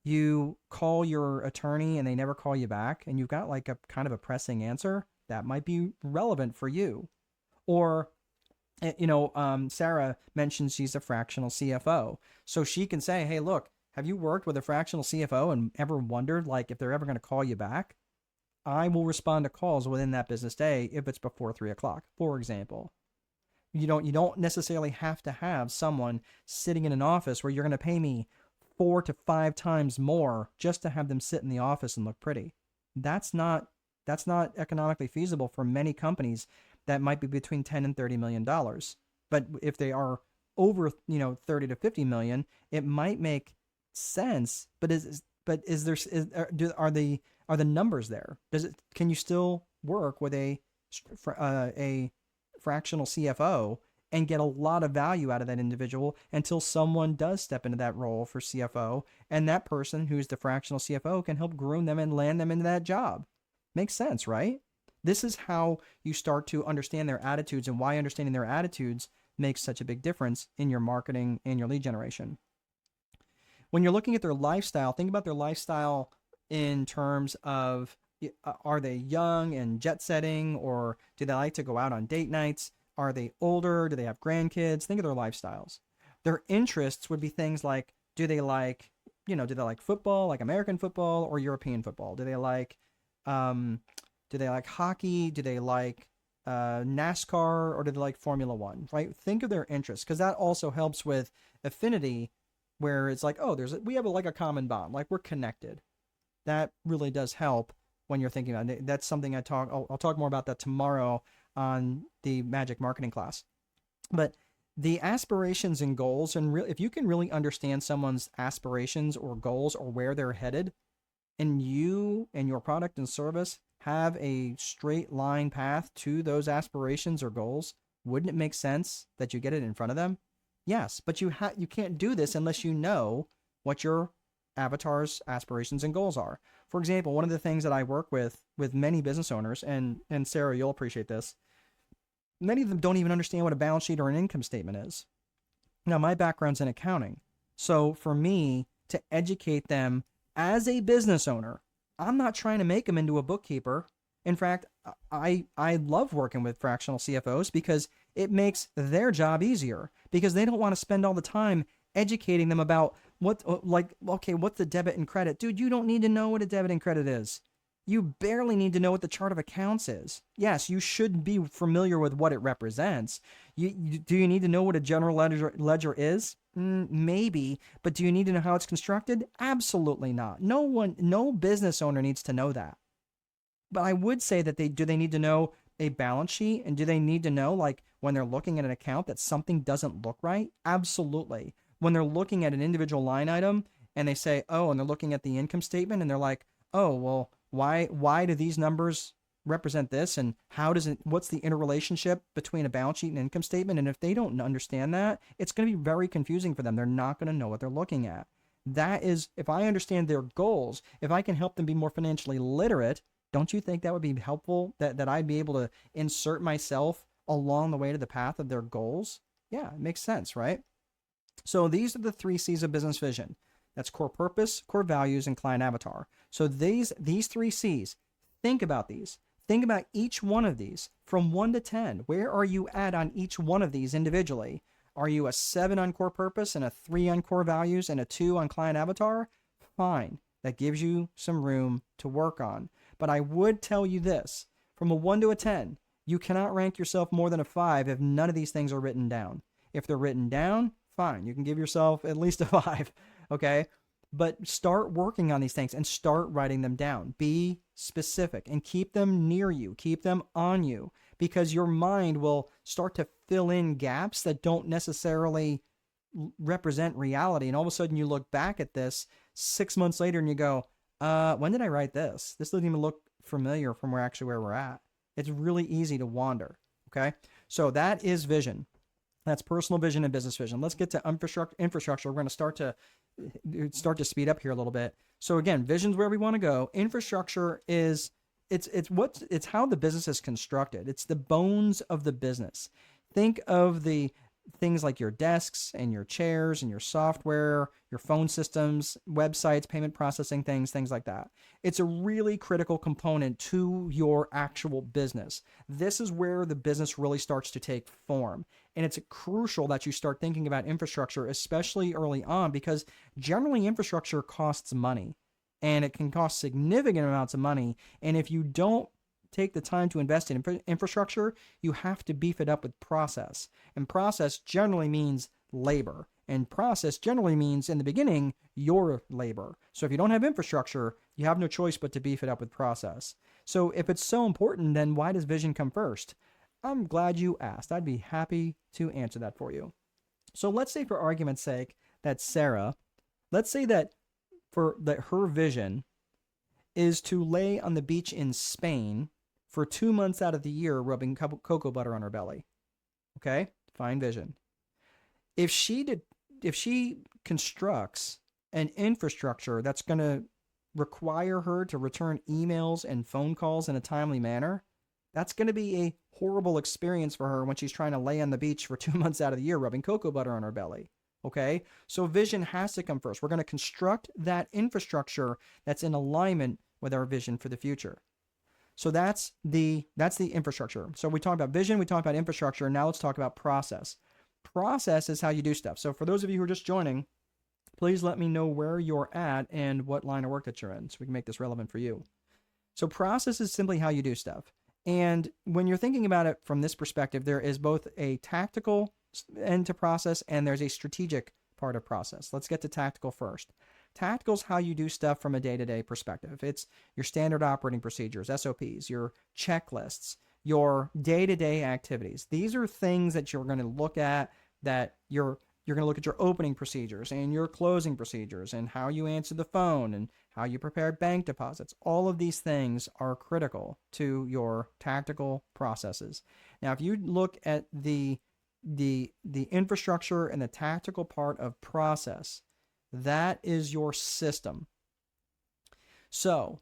you call your attorney and they never call you back, and you've got like a kind of a pressing answer? That might be relevant for you. Or, Sarah mentioned she's a fractional CFO. So she can say, hey, look, have you worked with a fractional CFO and ever wondered, like, if they're ever going to call you back? I will respond to calls within that business day if it's before 3 o'clock, for example. You don't necessarily have to have someone sitting in an office where you're going to pay me 4 to 5 times more just to have them sit in the office and look pretty. That's not economically feasible for many companies that might be between 10 and 30 million dollars. But if they are over, 30 to 50 million, it might make sense. But are the numbers there? Can you still work with a fractional CFO and get a lot of value out of that individual until someone does step into that role for CFO, and that person who's the fractional CFO can help groom them and land them into that job? Makes sense, right? This is how you start to understand their attitudes, and why understanding their attitudes makes such a big difference in your marketing and your lead generation. When you're looking at their lifestyle, think about their lifestyle in terms of, are they young and jet setting, or do they like to go out on date nights? Are they older? Do they have grandkids? Think of their lifestyles. Their interests would be things like, do they like football, like American football or European football? Do they like hockey? Do they like NASCAR, or do they like Formula One? Right? Think of their interests, because that also helps with affinity, where it's like, oh, we have a common bond, like we're connected. That really does help when you're thinking about it. That's something I'll talk more about that tomorrow on the Magic Marketing class. But the aspirations and goals, and if you can really understand someone's aspirations or goals or where they're headed, and you and your product and service have a straight line path to those aspirations or goals, wouldn't it make sense that you get it in front of them? Yes, but you can't do this unless you know what your avatar's aspirations and goals are. For example, one of the things that I work with many business owners, and Sarah, you'll appreciate this, many of them don't even understand what a balance sheet or an income statement is. Now, my background's in accounting, so for me to educate them as a business owner, I'm not trying to make them into a bookkeeper. In fact, I love working with fractional CFOs because it makes their job easier, because they don't want to spend all the time educating them about what's the debit and credit. Dude, you don't need to know what a debit and credit is. You barely need to know what the chart of accounts is. Yes, you should be familiar with what it represents. Do you need to know what a general ledger is? Maybe, but do you need to know how it's constructed? Absolutely not. No business owner needs to know that. But I would say that do they need to know a balance sheet, and do they need to know, like, when they're looking at an account that something doesn't look right? Absolutely. When they're looking at an individual line item and they say, oh, and they're looking at the income statement and they're like, oh, well, why do these numbers represent this, and what's the interrelationship between a balance sheet and income statement? And if they don't understand that, it's going to be very confusing for them. They're not going to know what they're looking at. That is, if I understand their goals, if I can help them be more financially literate, don't you think that would be helpful, that I'd be able to insert myself along the way to the path of their goals? Yeah, it makes sense, right? So these are the 3 C's of business vision. That's core purpose, core values, and client avatar. So these 3 C's, think about these. Think about each one of these from 1 to 10. Where are you at on each one of these individually? Are you a 7 on core purpose and a 3 on core values and a 2 on client avatar? Fine. That gives you some room to work on. But I would tell you this. From a 1 to a 10, you cannot rank yourself more than a 5 if none of these things are written down. If they're written down, fine. You can give yourself at least a 5, okay? But start working on these things and start writing them down. Be specific and keep them near you. Keep them on you, because your mind will start to fill in gaps that don't necessarily represent reality. And all of a sudden you look back at this 6 months later and you go, when did I write this? This doesn't even look familiar from where we're at. It's really easy to wander. Okay. So that is vision. That's personal vision and business vision. Let's get to infrastructure. We're going to start to speed up here a little bit. So again, vision's where we want to go. Infrastructure is it's how the business is constructed. It's the bones of the business. Think of the things like your desks and your chairs and your software, your phone systems, websites, payment processing things like that. It's a really critical component to your actual business. This is where the business really starts to take form. And it's crucial that you start thinking about infrastructure, especially early on, because generally infrastructure costs money, and it can cost significant amounts of money. And if you don't take the time to invest in infrastructure, you have to beef it up with process. And process generally means labor. And process generally means, in the beginning, your labor. So if you don't have infrastructure, you have no choice but to beef it up with process. So if it's so important, then why does vision come first? I'm glad you asked. I'd be happy to answer that for you. So let's say, for argument's sake, that Sarah, let's say that her vision is to lay on the beach in Spain for 2 months out of the year, rubbing cocoa butter on her belly. Okay, fine vision. If she constructs an infrastructure that's going to require her to return emails and phone calls in a timely manner, that's going to be a horrible experience for her when she's trying to lay on the beach for 2 months out of the year, rubbing cocoa butter on her belly. Okay, so vision has to come first. We're going to construct that infrastructure that's in alignment with our vision for the future. So that's the infrastructure. So we talked about vision, we talked about infrastructure, and now let's talk about process. Process is how you do stuff. So for those of you who are just joining, please let me know where you're at and what line of work that you're in so we can make this relevant for you. So process is simply how you do stuff. And when you're thinking about it from this perspective, there is both a tactical end to process and there's a strategic part of process. Let's get to tactical first. Tactical is how you do stuff from a day-to-day perspective. It's your standard operating procedures, SOPs, your checklists, your day-to-day activities. These are things that you're going to look at, that you're going to look at your opening procedures and your closing procedures and how you answer the phone and how you prepare bank deposits. All of these things are critical to your tactical processes. Now, if you look at the infrastructure and the tactical part of process, that is your system. So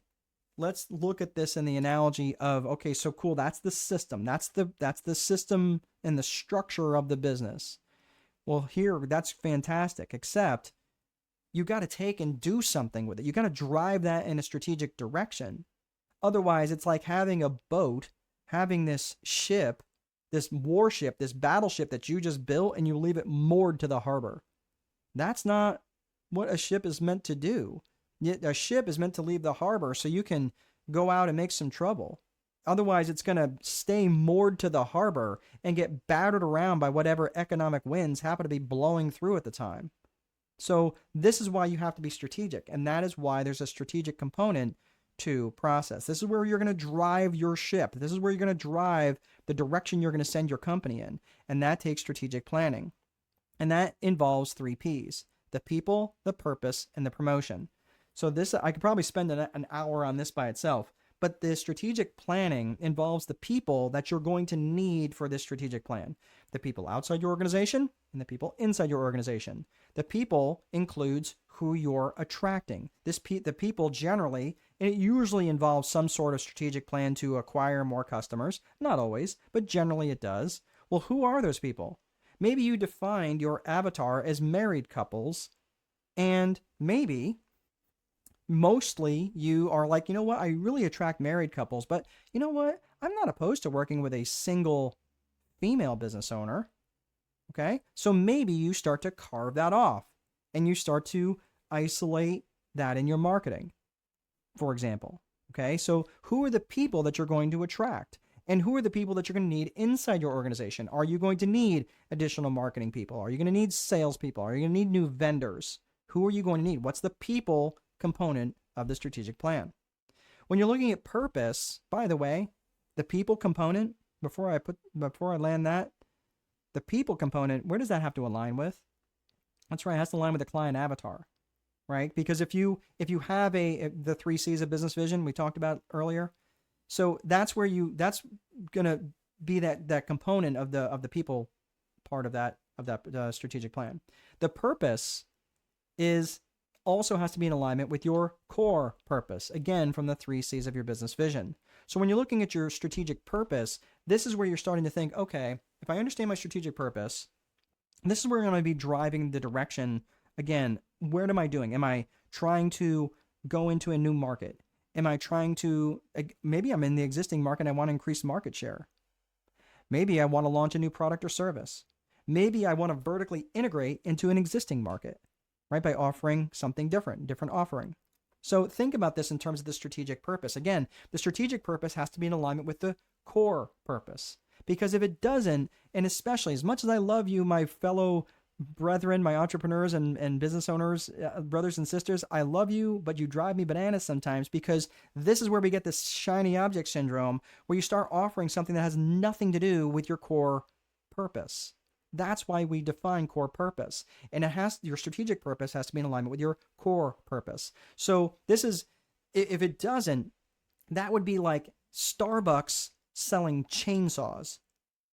let's look at this in the analogy of, okay, so cool, that's the system. That's the system and the structure of the business. Well, here, that's fantastic, except you got to take and do something with it. You got to drive that in a strategic direction. Otherwise, it's like having a boat, having this ship, this warship, this battleship that you just built, and you leave it moored to the harbor. That's not what a ship is meant to do. A ship is meant to leave the harbor so you can go out and make some trouble. Otherwise, it's going to stay moored to the harbor and get battered around by whatever economic winds happen to be blowing through at the time. So this is why you have to be strategic, and that is why there's a strategic component to process. This is where you're going to drive your ship. This is where you're going to drive the direction you're going to send your company in, and that takes strategic planning. And that involves 3 Ps: the people, the purpose, and the promotion. So this, I could probably spend an hour on this by itself, but the strategic planning involves the people that you're going to need for this strategic plan. The people outside your organization and the people inside your organization. The people includes who you're attracting. The people generally, and it usually involves some sort of strategic plan to acquire more customers. Not always, but generally it does. Well, who are those people? Maybe you defined your avatar as married couples, and maybe mostly you are like, you know what, I really attract married couples, but you know what, I'm not opposed to working with a single female business owner. Okay, so maybe you start to carve that off and you start to isolate that in your marketing, for example. Okay, so who are the people that you're going to attract? And who are the people that you're going to need inside your organization? Are you going to need additional marketing people? Are you going to need salespeople? Are you going to need new vendors? Who are you going to need? What's the people component of the strategic plan? When you're looking at purpose, by the way, the people component, before I land that, the people component, where does that have to align with? That's right, it has to align with the client avatar, right? Because if you have the 3 C's of business vision we talked about earlier, so that's that's gonna be that component of the people part of that strategic plan. The purpose is also has to be in alignment with your core purpose, again from the 3 C's of your business vision. So when you're looking at your strategic purpose, this is where you're starting to think, okay, if I understand my strategic purpose, this is where I'm going to be driving the direction. Again, where am I doing? Am I trying to go into a new market? Am I trying to, maybe I'm in the existing market and I want to increase market share. Maybe I want to launch a new product or service. Maybe I want to vertically integrate into an existing market, right? By offering something different offering. So think about this in terms of the strategic purpose. Again, the strategic purpose has to be in alignment with the core purpose. Because if it doesn't, and especially as much as I love you, my fellow brethren, my entrepreneurs and business owners, brothers and sisters, I love you, but you drive me bananas sometimes, because this is where we get this shiny object syndrome, where you start offering something that has nothing to do with your core purpose. That's why we define core purpose. And your strategic purpose has to be in alignment with your core purpose. So this is, if it doesn't, that would be like Starbucks selling chainsaws.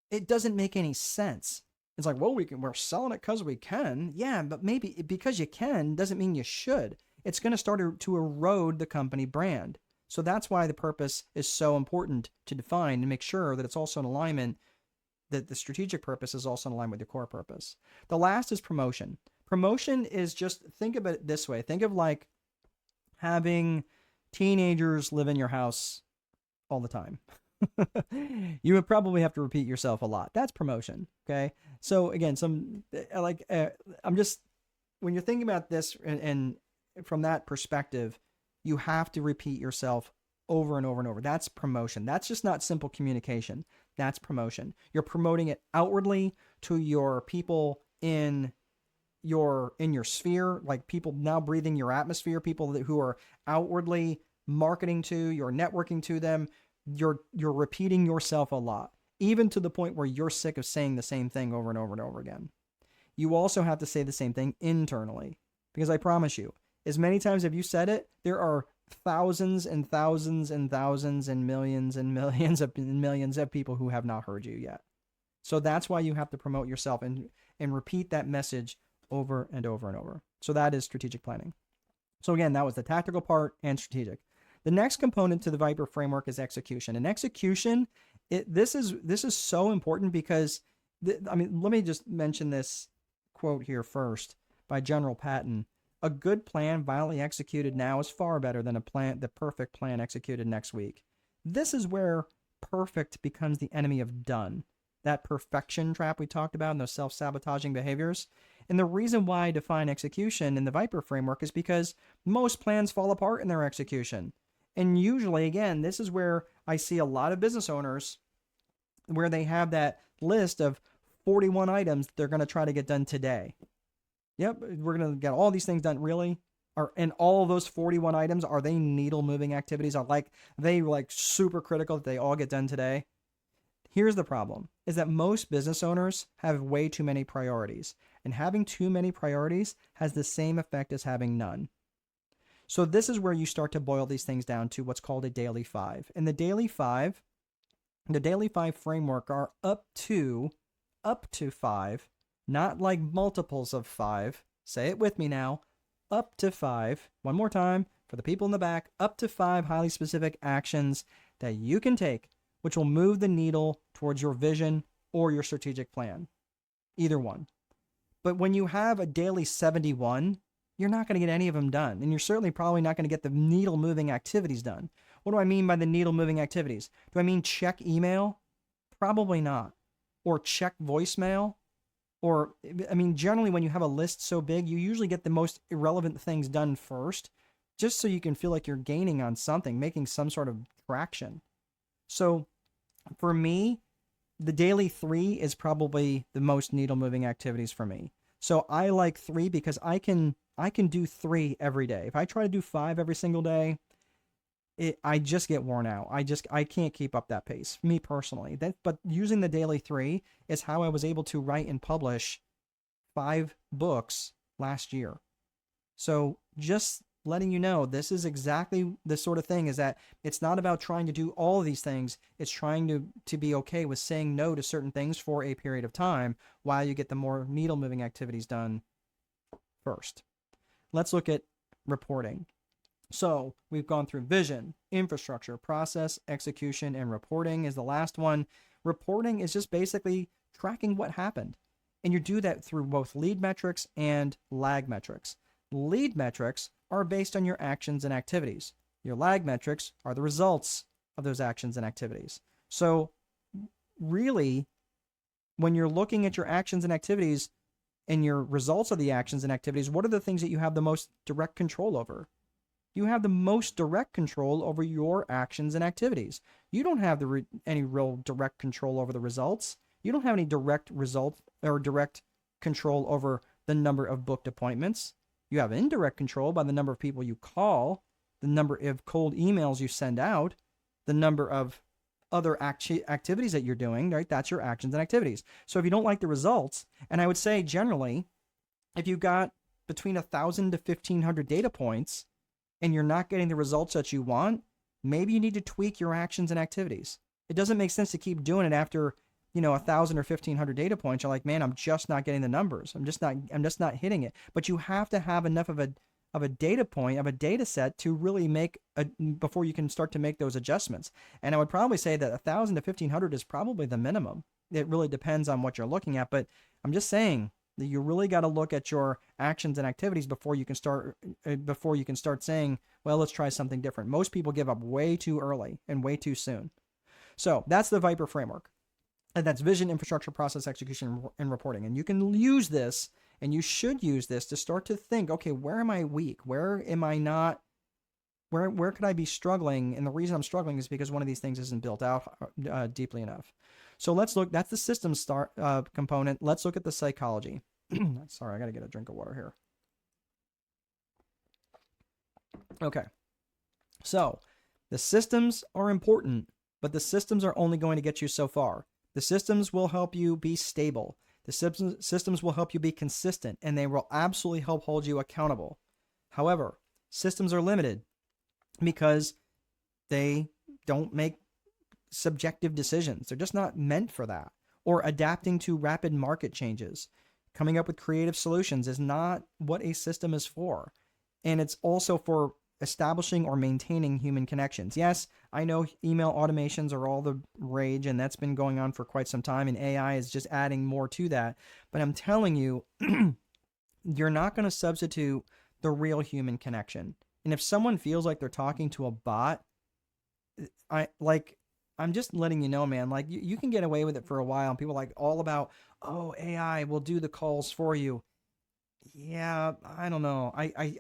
It doesn't make any sense. It's like, well, we're selling it because we can. Yeah, but maybe because you can doesn't mean you should. It's going to start to erode the company brand. So that's why the purpose is so important to define and make sure that it's also in alignment, that the strategic purpose is also in alignment with your core purpose. The last is promotion. Promotion is just, think of it this way. Think of like having teenagers live in your house all the time. You would probably have to repeat yourself a lot. That's promotion. Okay. So again, I'm just, when you're thinking about this and from that perspective, you have to repeat yourself over and over and over. That's promotion. That's just not simple communication. That's promotion. You're promoting it outwardly to your people in your sphere, like people now breathing your atmosphere, people who are outwardly marketing to, you're networking to them. You're repeating yourself a lot, even to the point where you're sick of saying the same thing over and over and over again. You also have to say the same thing internally, because I promise you, as many times as you said it, there are thousands and thousands and thousands and millions of people who have not heard you yet. So that's why you have to promote yourself and repeat that message over and over and over. So that is strategic planning. So again, that was the tactical part and strategic. The next component to the Viper framework is execution. And execution, this is so important because, let me just mention this quote here first by General Patton. A good plan violently executed now is far better than the perfect plan executed next week. This is where perfect becomes the enemy of done. That perfection trap we talked about and those self-sabotaging behaviors. And the reason why I define execution in the Viper framework is because most plans fall apart in their execution. And usually, again, this is where I see a lot of business owners where they have that list of 41 items they're going to try to get done today. Yep, we're going to get all these things done. Really? And all of those 41 items, are they needle moving activities? Are they super critical that they all get done today? Here's the problem, is that most business owners have way too many priorities. And having too many priorities has the same effect as having none. So this is where you start to boil these things down to what's called a daily 5. And the daily 5 framework are up to 5, not like multiples of 5. Say it with me now. Up to 5. One more time for the people in the back. Up to 5 highly specific actions that you can take, which will move the needle towards your vision or your strategic plan. Either one. But when you have a daily 71, you're not going to get any of them done. And you're certainly probably not going to get the needle moving activities done. What do I mean by the needle moving activities? Do I mean check email? Probably not. Or check voicemail? Or, generally when you have a list so big, you usually get the most irrelevant things done first. just so you can feel like you're gaining on something, making some sort of traction. So for me, the daily 3 is probably the most needle moving activities for me. So I like 3 because I can do 3 every day. If I try to do 5 every single day, I just get worn out. I can't keep up that pace. Me personally. But using the daily 3 is how I was able to write and publish 5 books last year. So just letting you know, this is exactly the sort of thing, is that it's not about trying to do all of these things. It's trying to be okay with saying no to certain things for a period of time while you get the more needle moving activities done first. Let's look at reporting. So we've gone through vision, infrastructure, process, execution, and reporting is the last one. Reporting is just basically tracking what happened. And you do that through both lead metrics and lag metrics. Lead metrics are based on your actions and activities. Your lag metrics are the results of those actions and activities. So really, when you're looking at your actions and activities and your results of the actions and activities, what are the things that you have the most direct control over? You have the most direct control over your actions and activities. You don't have any real direct control over the results. You don't have any direct result or direct control over the number of booked appointments. You have indirect control by the number of people you call, the number of cold emails you send out, the number of other activities that you're doing, right? That's your actions and activities. So if you don't like the results, and I would say generally, if you got between 1,000 to 1,500 data points and you're not getting the results that you want, maybe you need to tweak your actions and activities. It doesn't make sense to keep doing it after 1,000 or 1,500 data points. You're like, man, I'm just not getting the numbers. I'm just not hitting it. But you have to have enough of a data point, of a data set to really before you can start to make those adjustments. And I would probably say that 1,000 to 1,500 is probably the minimum. It really depends on what you're looking at. But I'm just saying that you really got to look at your actions and activities before you can start saying, well, let's try something different. Most people give up way too early and way too soon. So that's the Viper framework. And that's vision, infrastructure, process, execution, and reporting. And you can use this, and you should use this to start to think, okay, where am I weak? Where am I not? Where could I be struggling? And the reason I'm struggling is because one of these things isn't built out deeply enough. So let's look. That's the systems component. Let's look at the psychology. Sorry, I got to get a drink of water here. Okay. So the systems are important, but the systems are only going to get you so far. The systems will help you be stable. The systems will help you be consistent, and they will absolutely help hold you accountable. However, systems are limited because they don't make subjective decisions. They're just not meant for that. Or adapting to rapid market changes. Coming up with creative solutions is not what a system is for. And it's also for establishing or maintaining human connections. Yes, I know email automations are all the rage, and that's been going on for quite some time, and AI is just adding more to that. But I'm telling you, you're not going to substitute the real human connection. And if someone feels like they're talking to a bot, I'm just letting you know, man, like you can get away with it for a while, and people are like all about, oh, AI will do the calls for you. Yeah, I don't know.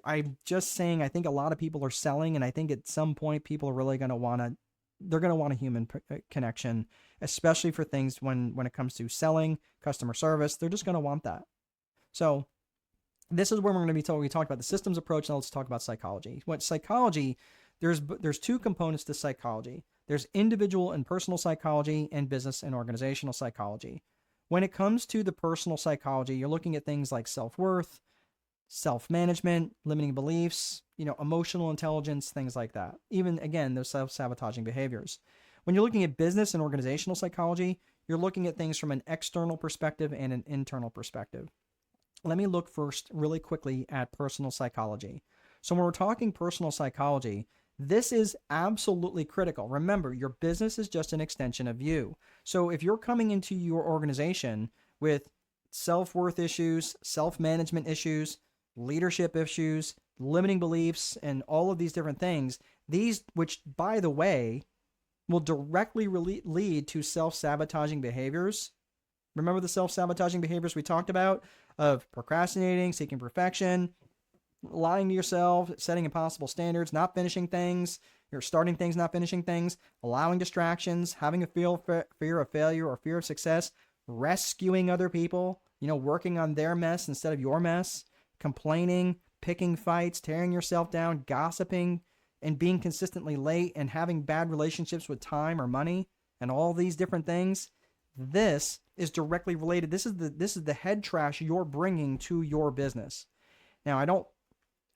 I'm just saying, I think a lot of people are selling, and I think at some point people are really going to want a human connection, especially for things when it comes to selling, customer service. They're just going to want that. So this is where we're going to be talking. We talked about the systems approach. Now let's talk about psychology. What psychology, there's two components to psychology. There's individual and personal psychology and business and organizational psychology. When it comes to the personal psychology, you're looking at things like self-worth, self-management, limiting beliefs, emotional intelligence, things like that. Even, again, those self-sabotaging behaviors. When you're looking at business and organizational psychology, you're looking at things from an external perspective and an internal perspective. Let me look first really quickly at personal psychology. So when we're talking personal psychology, this is absolutely critical. Remember, your business is just an extension of you. So if you're coming into your organization with self-worth issues, self-management issues, leadership issues, limiting beliefs, and all of these different things, these, which by the way, will directly lead to self-sabotaging behaviors. Remember the self-sabotaging behaviors we talked about of procrastinating, seeking perfection, lying to yourself, setting impossible standards, not finishing things, you're starting things, not finishing things, allowing distractions, having a fear of failure or fear of success, rescuing other people, working on their mess instead of your mess, complaining, picking fights, tearing yourself down, gossiping, and being consistently late, and having bad relationships with time or money, and all these different things. This is directly related. This is the head trash you're bringing to your business. Now,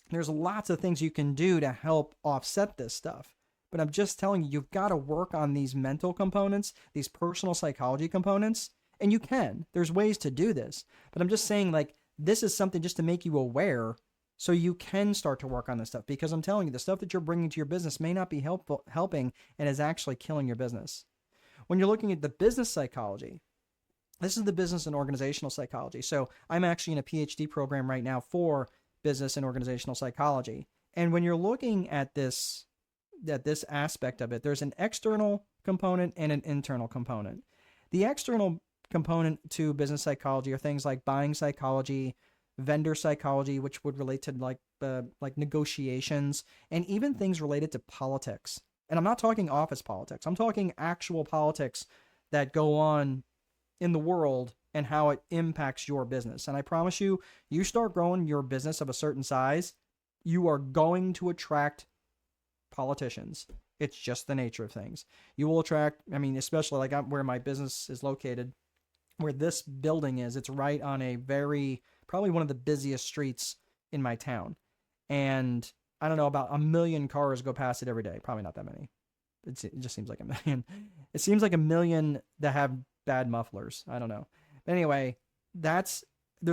there's lots of things you can do to help offset this stuff, but I'm just telling you, you've got to work on these mental components, these personal psychology components, and you can. There's ways to do this, but I'm just saying, like, this is something just to make you aware so you can start to work on this stuff, because I'm telling you, the stuff that you're bringing to your business may not be helping and is actually killing your business. When you're looking at the business psychology, this is the business and organizational psychology. So I'm actually in a PhD program right now for business and organizational psychology. And when you're looking at this aspect of it, there's an external component and an internal component. The external component to business psychology are things like buying psychology, vendor psychology, which would relate to like negotiations, and even things related to politics. And I'm not talking office politics. I'm talking actual politics that go on in the world and how it impacts your business. And I promise you, you start growing your business of a certain size, you are going to attract politicians. It's just the nature of things. You will attract, especially like where my business is located, where this building is, it's right on probably one of the busiest streets in my town. And I don't know, about 1 million cars go past it every day. Probably not that many. It just seems like 1 million. It seems like 1 million that have bad mufflers. I don't know. But anyway, there's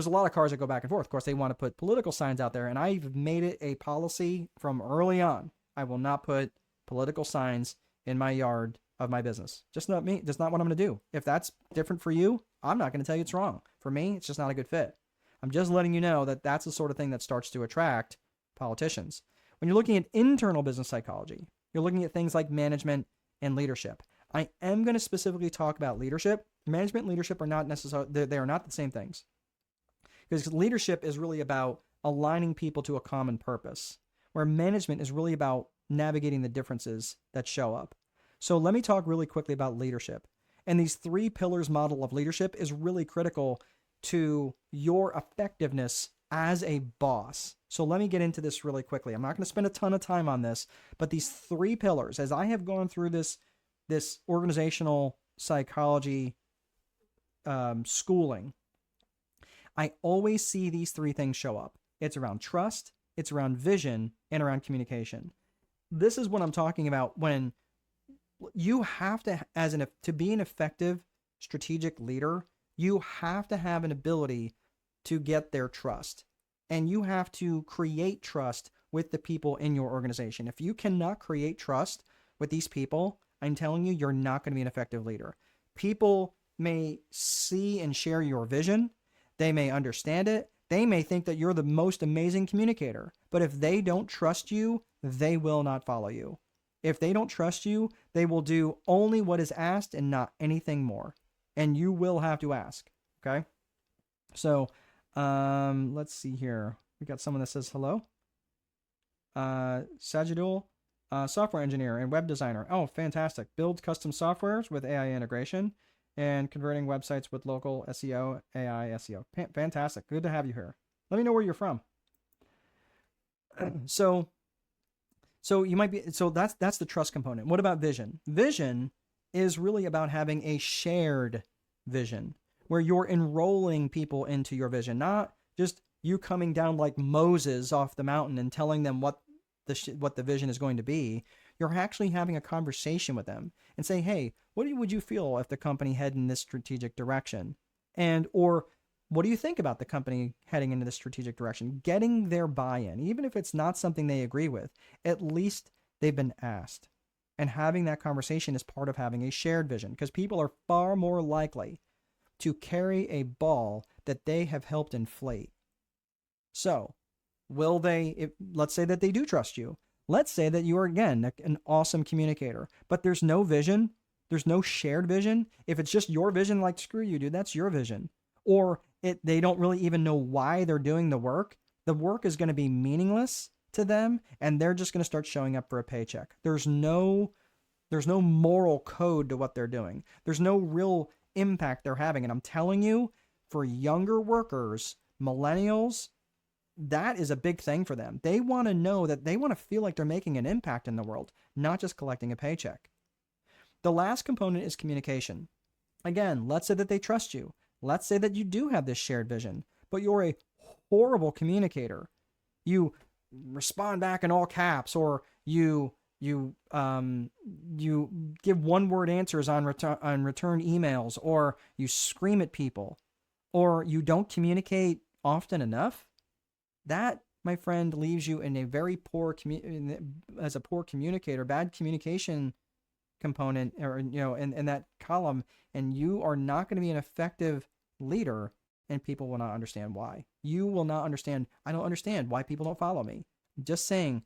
a lot of cars that go back and forth. Of course, they want to put political signs out there, and I've made it a policy from early on. I will not put political signs in my yard of my business. Just not me. That's not what I'm going to do. If that's different for you, I'm not going to tell you it's wrong. For me, it's just not a good fit. I'm just letting you know that that's the sort of thing that starts to attract politicians. When you're looking at internal business psychology, you're looking at things like management and leadership. I am going to specifically talk about leadership. Management and leadership are not necessarily, they are not the same things. Because leadership is really about aligning people to a common purpose, where management is really about navigating the differences that show up. So let me talk really quickly about leadership. And these 3 pillars model of leadership is really critical to your effectiveness as a boss. So let me get into this really quickly. I'm not going to spend a ton of time on this, but these 3 pillars, as I have gone through this organizational psychology schooling, I always see these 3 things show up. It's around trust, it's around vision, and around communication. This is what I'm talking about when you have to, to be an effective strategic leader, you have to have an ability to get their trust. And you have to create trust with the people in your organization. If you cannot create trust with these people, I'm telling you, you're not going to be an effective leader. People may see and share your vision. They may understand it. They may think that you're the most amazing communicator. But if they don't trust you, they will not follow you. If they don't trust you, they will do only what is asked and not anything more. And you will have to ask. Okay? So, let's see here. We got someone that says hello. Sajidul, software engineer and web designer. Oh, fantastic. Builds custom softwares with AI integration and converting websites with local SEO, AI SEO. Fantastic. Good to have you here. Let me know where you're from. So you might be, so that's the trust component. What about vision? Vision is really about having a shared vision where you're enrolling people into your vision, not just you coming down like Moses off the mountain and telling them what the vision is going to be. You're actually having a conversation with them and say, hey, would you feel if the company head in this strategic direction? Or what do you think about the company heading into this strategic direction? Getting their buy-in, even if it's not something they agree with, at least they've been asked. And having that conversation is part of having a shared vision, because people are far more likely to carry a ball that they have helped inflate. So, will they, let's say that they do trust you. Let's say that you are, again, an awesome communicator, but there's no vision, there's no shared vision. If it's just your vision, like, screw you, dude, that's your vision. Or they don't really even know why they're doing the work, the work is going to be meaningless to them, and they're just going to start showing up for a paycheck. There's no moral code to what they're doing. There's no real impact they're having. And I'm telling you, for younger workers, millennials, that is a big thing for them. They want to know that they want to feel like they're making an impact in the world, not just collecting a paycheck. The last component is communication. Again, let's say that they trust you. Let's say that you do have this shared vision, but you're a horrible communicator. You respond back in all caps, or you give one-word answers on return emails, or you scream at people, or you don't communicate often enough. That, my friend, leaves you in a very poor as a poor communicator, bad communication component, or in that column, and you are not going to be an effective leader, and people will not understand why. You will not understand. I don't understand why people don't follow me. Just saying,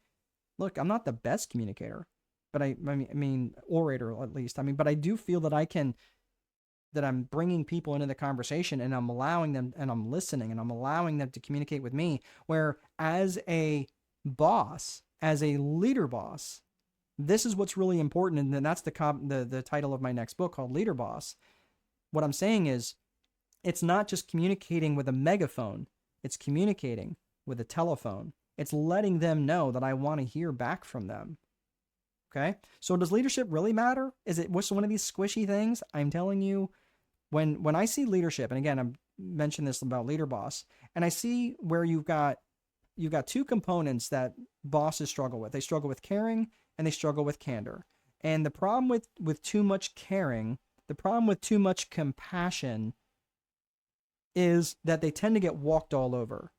look, I'm not the best communicator, but I mean orator at least. But I do feel that that I'm bringing people into the conversation, and I'm allowing them, and I'm listening, and I'm allowing them to communicate with me. Where as a boss, as a leader boss, this is what's really important, and then that's the title of my next book, called Leader Boss. What I'm saying is, it's not just communicating with a megaphone, it's communicating with a telephone. It's letting them know that I want to hear back from them. Okay? So does leadership really matter? Is it one of these squishy things? I'm telling you, when I see leadership, and again, I'm mentioning this about Leader Boss, and I see where you've got two components that bosses struggle with. They struggle with caring, and they struggle with candor. And the problem with too much caring, the problem with too much compassion, is that they tend to get walked all over.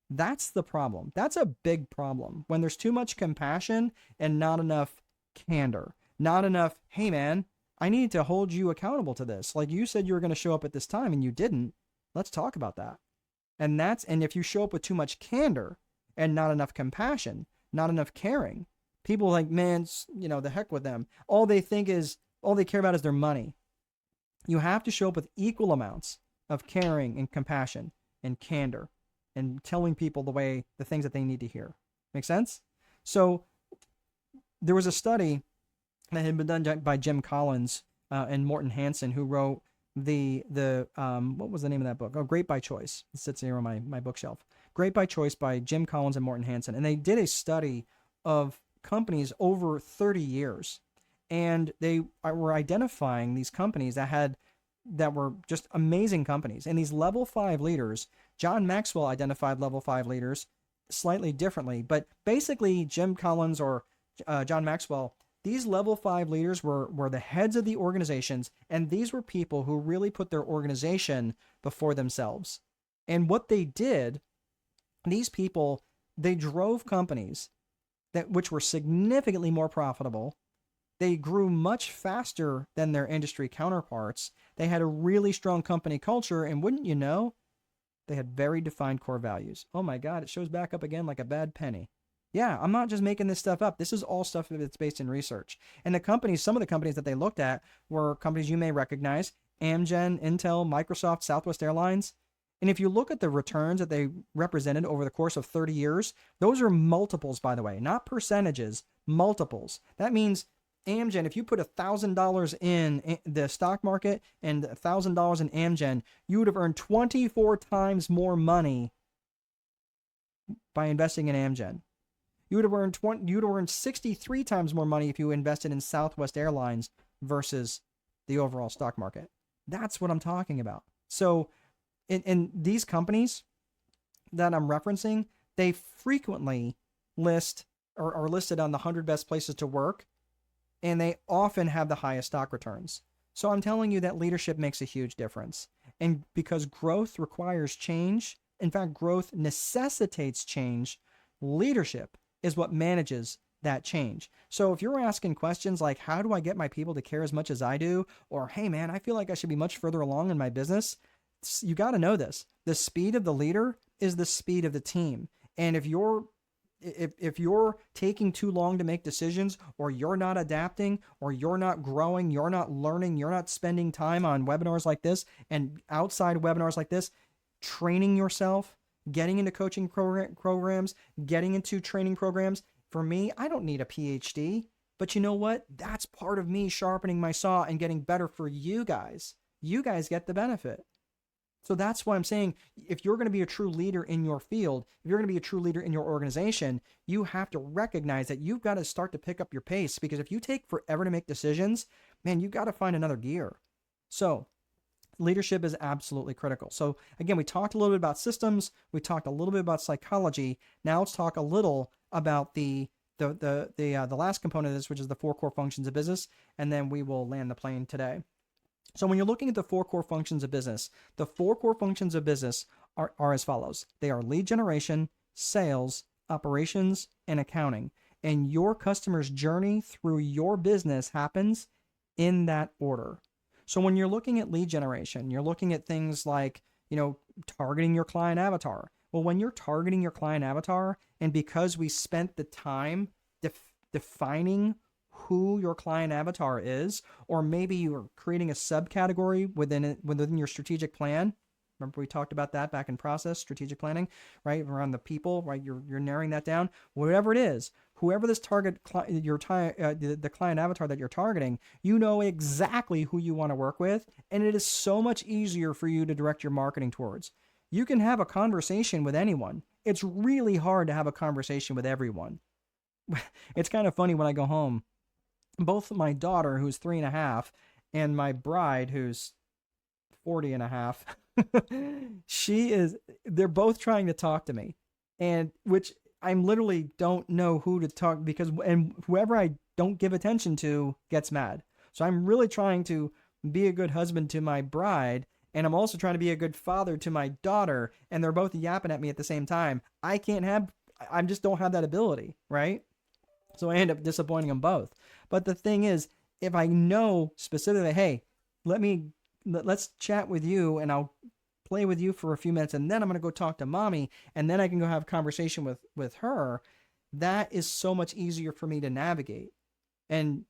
That's the problem. That's a big problem. When there's too much compassion and not enough candor, not enough, hey man, I need to hold you accountable to this. Like, you said you were going to show up at this time and you didn't. Let's talk about that. And if you show up with too much candor and not enough compassion, not enough caring, people are like, man, the heck with them. All they care about is their money. You have to show up with equal amounts of caring and compassion and candor, and telling people the things that they need to hear. Make sense? So there was a study that had been done by Jim Collins and Morton Hansen, who wrote the what was the name of that book? Oh, Great by Choice. It sits here on my bookshelf. Great by Choice by Jim Collins and Morton Hansen. And they did a study of companies over 30 years. And they were identifying these companies that were just amazing companies. And these level 5 leaders, John Maxwell identified level 5 leaders slightly differently, but basically Jim Collins or John Maxwell, these level 5 leaders were the heads of the organizations, and these were people who really put their organization before themselves. And what they did, these people, they drove companies which were significantly more profitable. They grew much faster than their industry counterparts. They had a really strong company culture, and wouldn't you know, they had very defined core values. Oh my God, it shows back up again like a bad penny. Yeah, I'm not just making this stuff up. This is all stuff that's based in research. And some of the companies that they looked at were companies you may recognize: Amgen, Intel, Microsoft, Southwest Airlines. And if you look at the returns that they represented over the course of 30 years, those are multiples, by the way, not percentages, multiples. That means Amgen, if you put $1,000 in the stock market and $1,000 in Amgen, you would have earned 24 times more money by investing in Amgen. You would have earned 63 times more money if you invested in Southwest Airlines versus the overall stock market. That's what I'm talking about. So in these companies that I'm referencing, they frequently list or are listed on the 100 best places to work, and they often have the highest stock returns. So I'm telling you that leadership makes a huge difference. And because growth requires change, in fact, growth necessitates change, leadership is what manages that change. So if you're asking questions like, how do I get my people to care as much as I do? Or, hey man, I feel like I should be much further along in my business. You got to know this. The speed of the leader is the speed of the team. And if you're taking too long to make decisions, or you're not adapting, or you're not growing, you're not learning, you're not spending time on webinars like this and outside webinars like this, training yourself, getting into coaching programs, getting into training programs. For me, I don't need a PhD, but you know what? That's part of me sharpening my saw and getting better for you guys. You guys get the benefit. So that's why I'm saying, if you're going to be a true leader in your field, if you're going to be a true leader in your organization, you have to recognize that you've got to start to pick up your pace, because if you take forever to make decisions, man, you've got to find another gear. So leadership is absolutely critical. So again, we talked a little bit about systems. We talked a little bit about psychology. Now let's talk a little about the last component of this, which is the 4 core functions of business, and then we will land the plane today. So when you're looking at the 4 core functions of business, the 4 core functions of business are as follows. They are lead generation, sales, operations, and accounting. And your customer's journey through your business happens in that order. So when you're looking at lead generation, you're looking at things like, targeting your client avatar. Well, when you're targeting your client avatar, and because we spent the time defining who your client avatar is, or maybe you're creating a subcategory within your strategic plan. Remember we talked about that back in process, strategic planning, right? Around the people, right? You're narrowing that down. Whatever it is, whoever this the client avatar that you're targeting, you know exactly who you want to work with, and it is so much easier for you to direct your marketing towards. You can have a conversation with anyone. It's really hard to have a conversation with everyone. It's kind of funny when I go home. Both my daughter, who's 3.5, and my bride, who's 40.5, they're both trying to talk to me, and which I literally don't know who to talk, and whoever I don't give attention to gets mad. So I'm really trying to be a good husband to my bride, and I'm also trying to be a good father to my daughter, and they're both yapping at me at the same time. I just don't have that ability, right? So I end up disappointing them both. But the thing is, if I know specifically, hey, let's chat with you, and I'll play with you for a few minutes, and then I'm going to go talk to mommy, and then I can go have a conversation with her, that is so much easier for me to navigate. And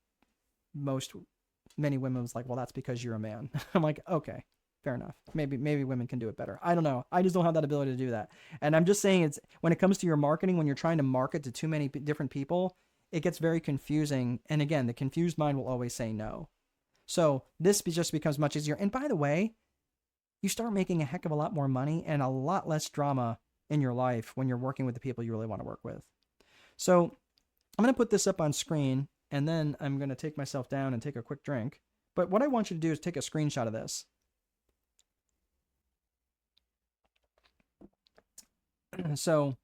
many women was like, well, that's because you're a man. I'm like, okay, fair enough. Maybe women can do it better. I don't know. I just don't have that ability to do that. And I'm just saying, it's when it comes to your marketing, when you're trying to market to too many different people, it gets very confusing. And again, the confused mind will always say no. So this just becomes much easier. And by the way, you start making a heck of a lot more money and a lot less drama in your life when you're working with the people you really want to work with. So I'm going to put this up on screen, and then I'm going to take myself down and take a quick drink. But what I want you to do is take a screenshot of this. So,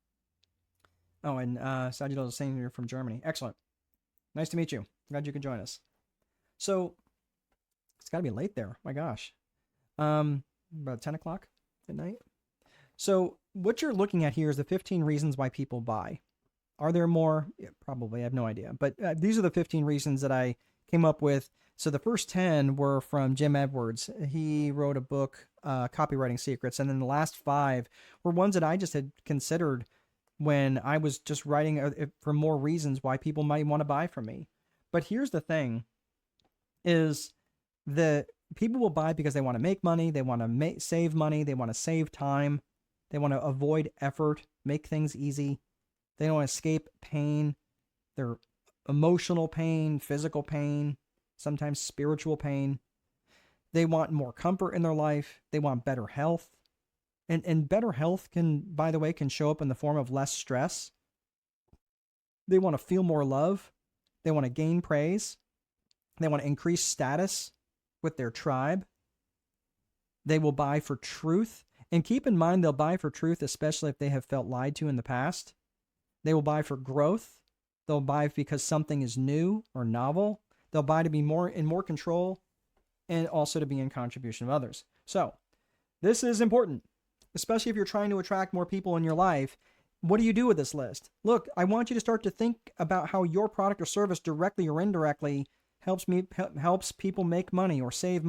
and Sagito is saying you're from Germany. Excellent. Nice to meet you. Glad you could join us. So, it's got to be late there. My gosh. About 10 o'clock at night. So, what you're looking at here is the 15 reasons why people buy. Are there more? Yeah, probably. I have no idea. But these are the 15 reasons that I came up with. So, the first 10 were from Jim Edwards. He wrote a book, Copywriting Secrets. And then the last 5 were ones that I just had considered when I was just writing for more reasons why people might want to buy from me. But here's the thing, is the people will buy because they want to make money, they want to save money, they want to save time, they want to avoid effort, make things easy, they don't want to escape pain, their emotional pain, physical pain, sometimes spiritual pain. They want more comfort in their life, they want better health. And better health can show up in the form of less stress. They want to feel more love. They want to gain praise. They want to increase status with their tribe. They will buy for truth. And keep in mind, they'll buy for truth, especially if they have felt lied to in the past. They will buy for growth. They'll buy because something is new or novel. They'll buy to be in more control, and also to be in contribution of others. So this is important, especially if you're trying to attract more people in your life. What do you do with this list? Look, I want you to start to think about how your product or service, directly or indirectly, helps people make money or save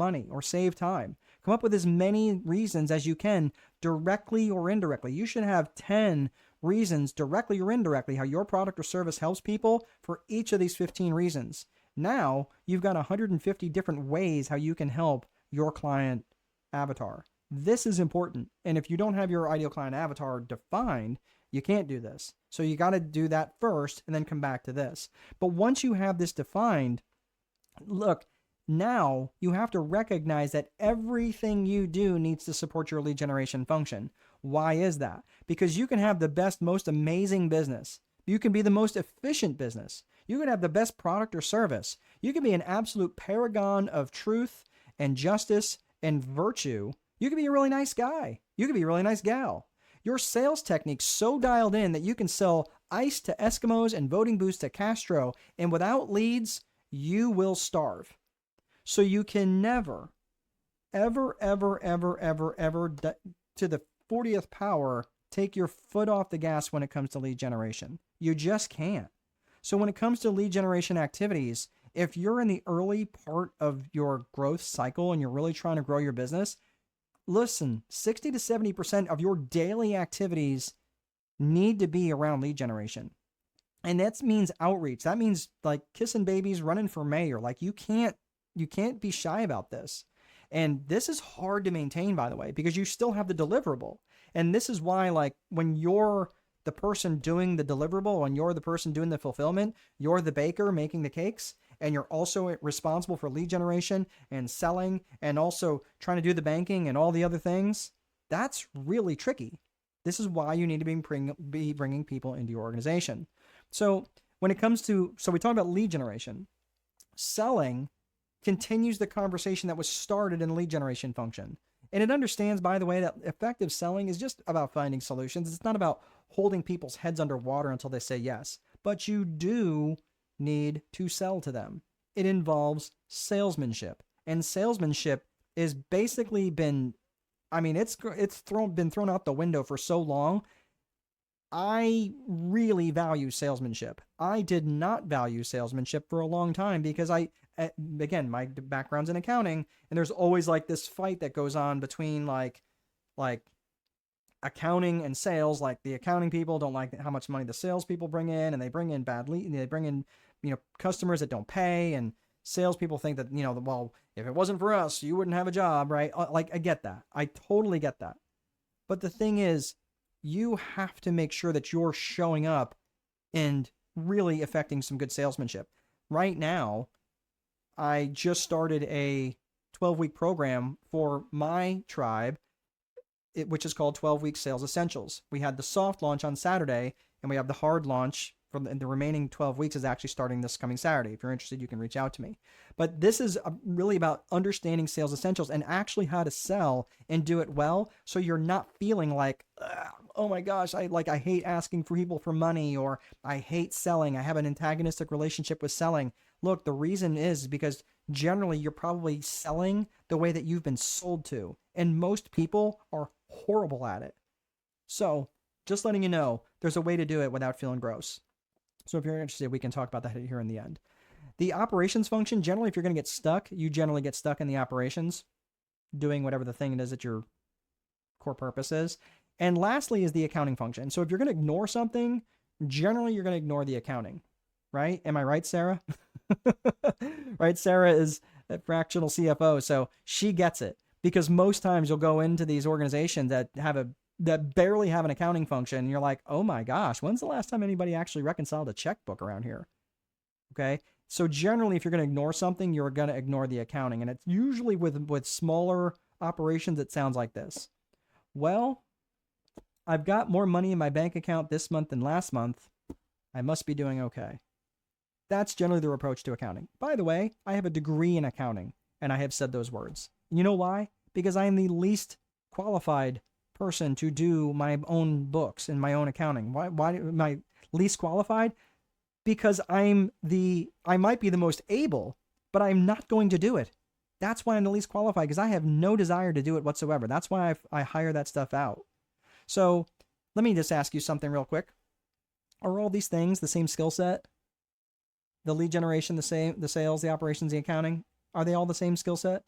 time. Come up with as many reasons as you can, directly or indirectly. You should have 10 reasons, directly or indirectly, how your product or service helps people for each of these 15 reasons. Now, you've got 150 different ways how you can help your client avatar. This is important. And if you don't have your ideal client avatar defined, you can't do this. So you got to do that first and then come back to this. But once you have this defined, look, now you have to recognize that everything you do needs to support your lead generation function. Why is that? Because you can have the best, most amazing business. You can be the most efficient business. You can have the best product or service. You can be an absolute paragon of truth and justice and virtue. You can be a really nice guy. You can be a really nice gal. Your sales technique's so dialed in that you can sell ice to Eskimos and voting booths to Castro, and without leads, you will starve. So you can never, ever, ever, ever, ever, ever, to the 40th power, take your foot off the gas when it comes to lead generation. You just can't. So when it comes to lead generation activities, if you're in the early part of your growth cycle and you're really trying to grow your business, listen, 60 to 70% of your daily activities need to be around lead generation. And that means outreach. That means like kissing babies, running for mayor. Like you can't be shy about this. And this is hard to maintain, by the way, because you still have the deliverable. And this is why, like, when you're the person doing the deliverable and you're the person doing the fulfillment, you're the baker making the cakes, and you're also responsible for lead generation and selling and also trying to do the banking and all the other things, that's really tricky. This is why you need to be bringing people into your organization. So when it comes to, so we talked about lead generation. Selling continues the conversation that was started in the lead generation function. And it understands, by the way, that effective selling is just about finding solutions. It's not about holding people's heads underwater until they say yes. But you do need to sell to them. It involves salesmanship. And salesmanship is basically been, I mean, it's been thrown out the window for so long. I really value salesmanship. I did not value salesmanship for a long time because again, my background's in accounting, and there's always like this fight that goes on between like accounting and sales. Like the accounting people don't like how much money the salespeople bring in, and they bring in they bring in, customers that don't pay, and salespeople think that, well, if it wasn't for us, you wouldn't have a job, right? Like I get that. I totally get that. But the thing is, you have to make sure that you're showing up and really affecting some good salesmanship. Right now, I just started a 12-week program for my tribe, which is called 12-Week Sales Essentials. We had the soft launch on Saturday, and we have the hard launch for the remaining 12 weeks is actually starting this coming Saturday. If you're interested, you can reach out to me. But this is really about understanding sales essentials and actually how to sell and do it well, so you're not feeling like, oh my gosh, I hate asking for people for money, or I hate selling. I have an antagonistic relationship with selling. Look, the reason is because generally you're probably selling the way that you've been sold to, and most people are horrible at it. So just letting you know, there's a way to do it without feeling gross. So if you're interested, we can talk about that here in the end. The operations function, generally, if you're going to get stuck, you generally get stuck in the operations, doing whatever the thing it is that your core purpose is. And lastly is the accounting function. So if you're going to ignore something, generally you're going to ignore the accounting, right? Am I right, Sarah? Right? Sarah is a fractional CFO, so she gets it. Because most times you'll go into these organizations that barely have an accounting function, and you're like, oh my gosh, when's the last time anybody actually reconciled a checkbook around here? Okay? So generally, if you're going to ignore something, you're going to ignore the accounting. And it's usually with smaller operations, it sounds like this. Well, I've got more money in my bank account this month than last month. I must be doing okay. That's generally their approach to accounting. By the way, I have a degree in accounting, and I have said those words. You know why? Because I am the least qualified person to do my own books and my own accounting. Why am I least qualified? Because I might be the most able, but I'm not going to do it. That's why I'm the least qualified, because I have no desire to do it whatsoever. That's why I hire that stuff out. So let me just ask you something real quick. Are all these things the same skill set? The lead generation, the sales, the operations, the accounting, are they all the same skill set?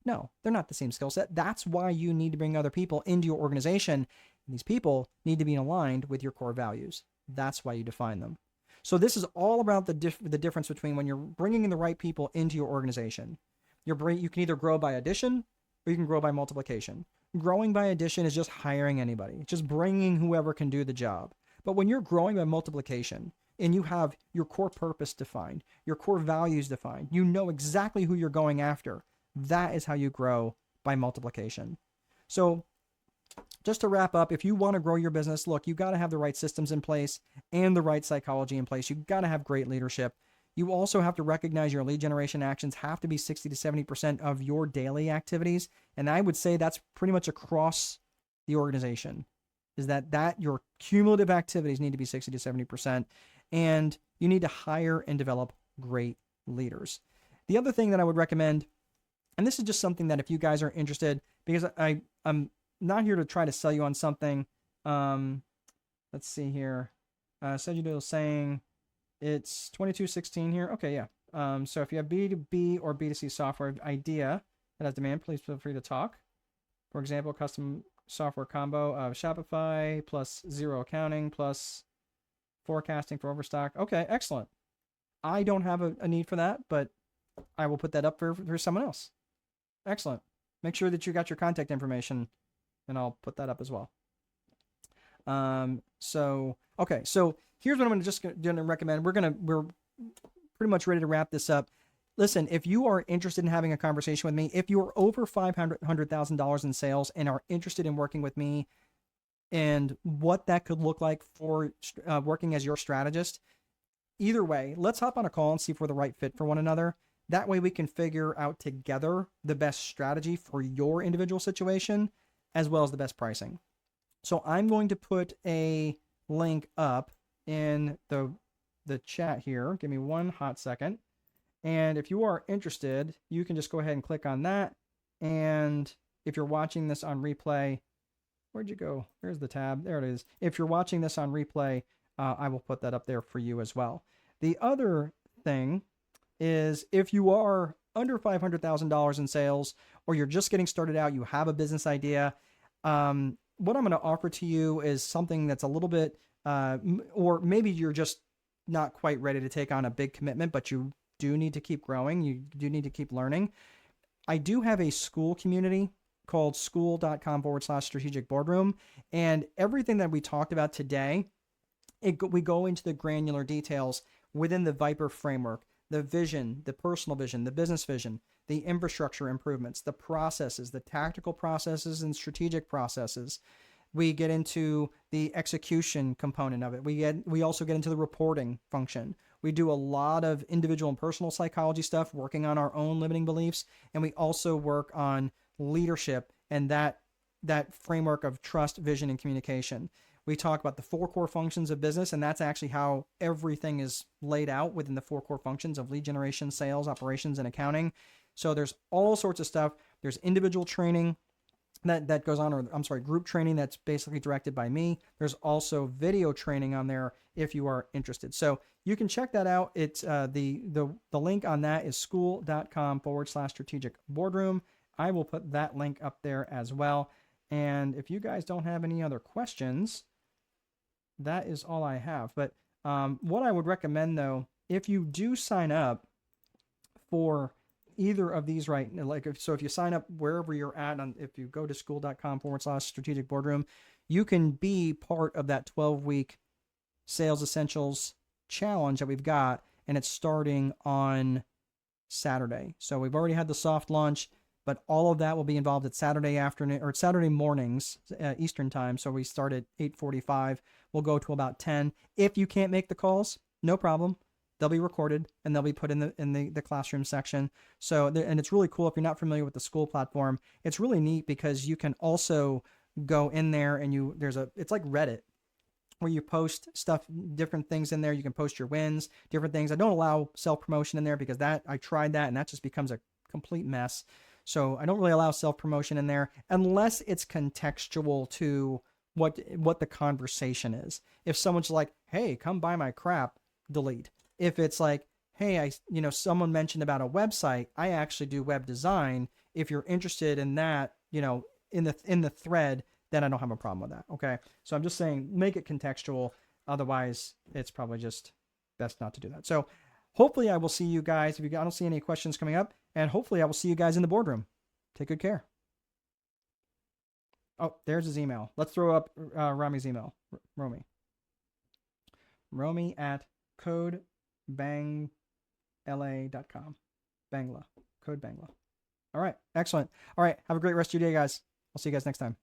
No, they're not the same skill set. That's why you need to bring other people into your organization. And these people need to be aligned with your core values. That's why you define them. So this is all about the difference between when you're bringing in the right people into your organization. You can either grow by addition or you can grow by multiplication. growing by addition is just hiring anybody, just bringing whoever can do the job. But when you're growing by multiplication and you have your core purpose defined, your core values defined, you know exactly who you're going after. That is how you grow by multiplication. So just to wrap up, if you want to grow your business, look, you got to have the right systems in place and the right psychology in place. You got to have great leadership. You also have to recognize your lead generation actions have to be 60 to 70% of your daily activities. And I would say that's pretty much across the organization, is that your cumulative activities need to be 60 to 70%. And you need to hire and develop great leaders. The other thing that I would recommend, and this is just something that if you guys are interested, because I'm not here to try to sell you on something. Let's see here. Sejudo is saying it's 2216 here. Okay, yeah. So if you have B2B or B2C software idea that has demand, please feel free to talk. For example, custom software combo of Shopify plus zero accounting plus forecasting for overstock. Okay, excellent. I don't have a need for that, but I will put that up for someone else. Excellent. Make sure that you got your contact information, and I'll put that up as well. So here's what I'm gonna recommend. We're pretty much ready to wrap this up. Listen, if you are interested in having a conversation with me, if you're over $500,000 in sales and are interested in working with me and what that could look like for working as your strategist, either way, let's hop on a call and see if we're the right fit for one another. That way we can figure out together the best strategy for your individual situation as well as the best pricing. So I'm going to put a link up in the chat here. Give me one hot second. And if you are interested, you can just go ahead and click on that. And if you're watching this on replay, where'd you go? There's the tab. There it is. If you're watching this on replay, I will put that up there for you as well. The other thing is if you are under $500,000 in sales or you're just getting started out, you have a business idea, what I'm going to offer to you is something that's a little bit, or maybe you're just not quite ready to take on a big commitment, but you do need to keep growing. You do need to keep learning. I do have a school community called school.com/strategic boardroom. And everything that we talked about today, we go into the granular details within the Viper framework, the vision, the personal vision, the business vision, the infrastructure improvements, the processes, the tactical processes and strategic processes. We get into the execution component of it. We also get into the reporting function. We do a lot of individual and personal psychology stuff, working on our own limiting beliefs. And we also work on leadership and that framework of trust, vision, and communication. We talk about the 4 core functions of business, and that's actually how everything is laid out within the 4 core functions of lead generation, sales, operations, and accounting. So there's all sorts of stuff. There's individual training that goes on, or I'm sorry, group training that's basically directed by me. There's also video training on there if you are interested. So you can check that out. It's the link on that is school.com/strategic boardroom. I will put that link up there as well. And if you guys don't have any other questions, that is all I have. But what I would recommend, though, if you do sign up for either of these, right, if you sign up wherever you're at, if you go to school.com/strategic boardroom, you can be part of that 12-week Sales Essentials challenge that we've got, and it's starting on Saturday. So we've already had the soft launch, but all of that will be involved at Saturday afternoon or Saturday mornings, Eastern time. So we start at 8:45. We'll go to about 10. If you can't make the calls, no problem. They'll be recorded and they'll be put in the classroom section. So, and it's really cool if you're not familiar with the school platform. It's really neat because you can also go in there and it's like Reddit, where you post stuff, different things in there. You can post your wins, different things. I don't allow self-promotion in there because I tried that and that just becomes a complete mess. So I don't really allow self-promotion in there unless it's contextual to what the conversation is. If someone's like, hey, come buy my crap, delete. If it's like, hey, someone mentioned about a website, I actually do web design. If you're interested in that, in the thread, then I don't have a problem with that. Okay. So I'm just saying, make it contextual. Otherwise, it's probably just best not to do that. So hopefully I will see you guys. I don't see any questions coming up, and hopefully I will see you guys in the boardroom. Take good care. Oh, there's his email. Let's throw up Rami's email. Romy at codebangla.com. Bangla. Code Bangla. All right. Excellent. All right. Have a great rest of your day, guys. I'll see you guys next time.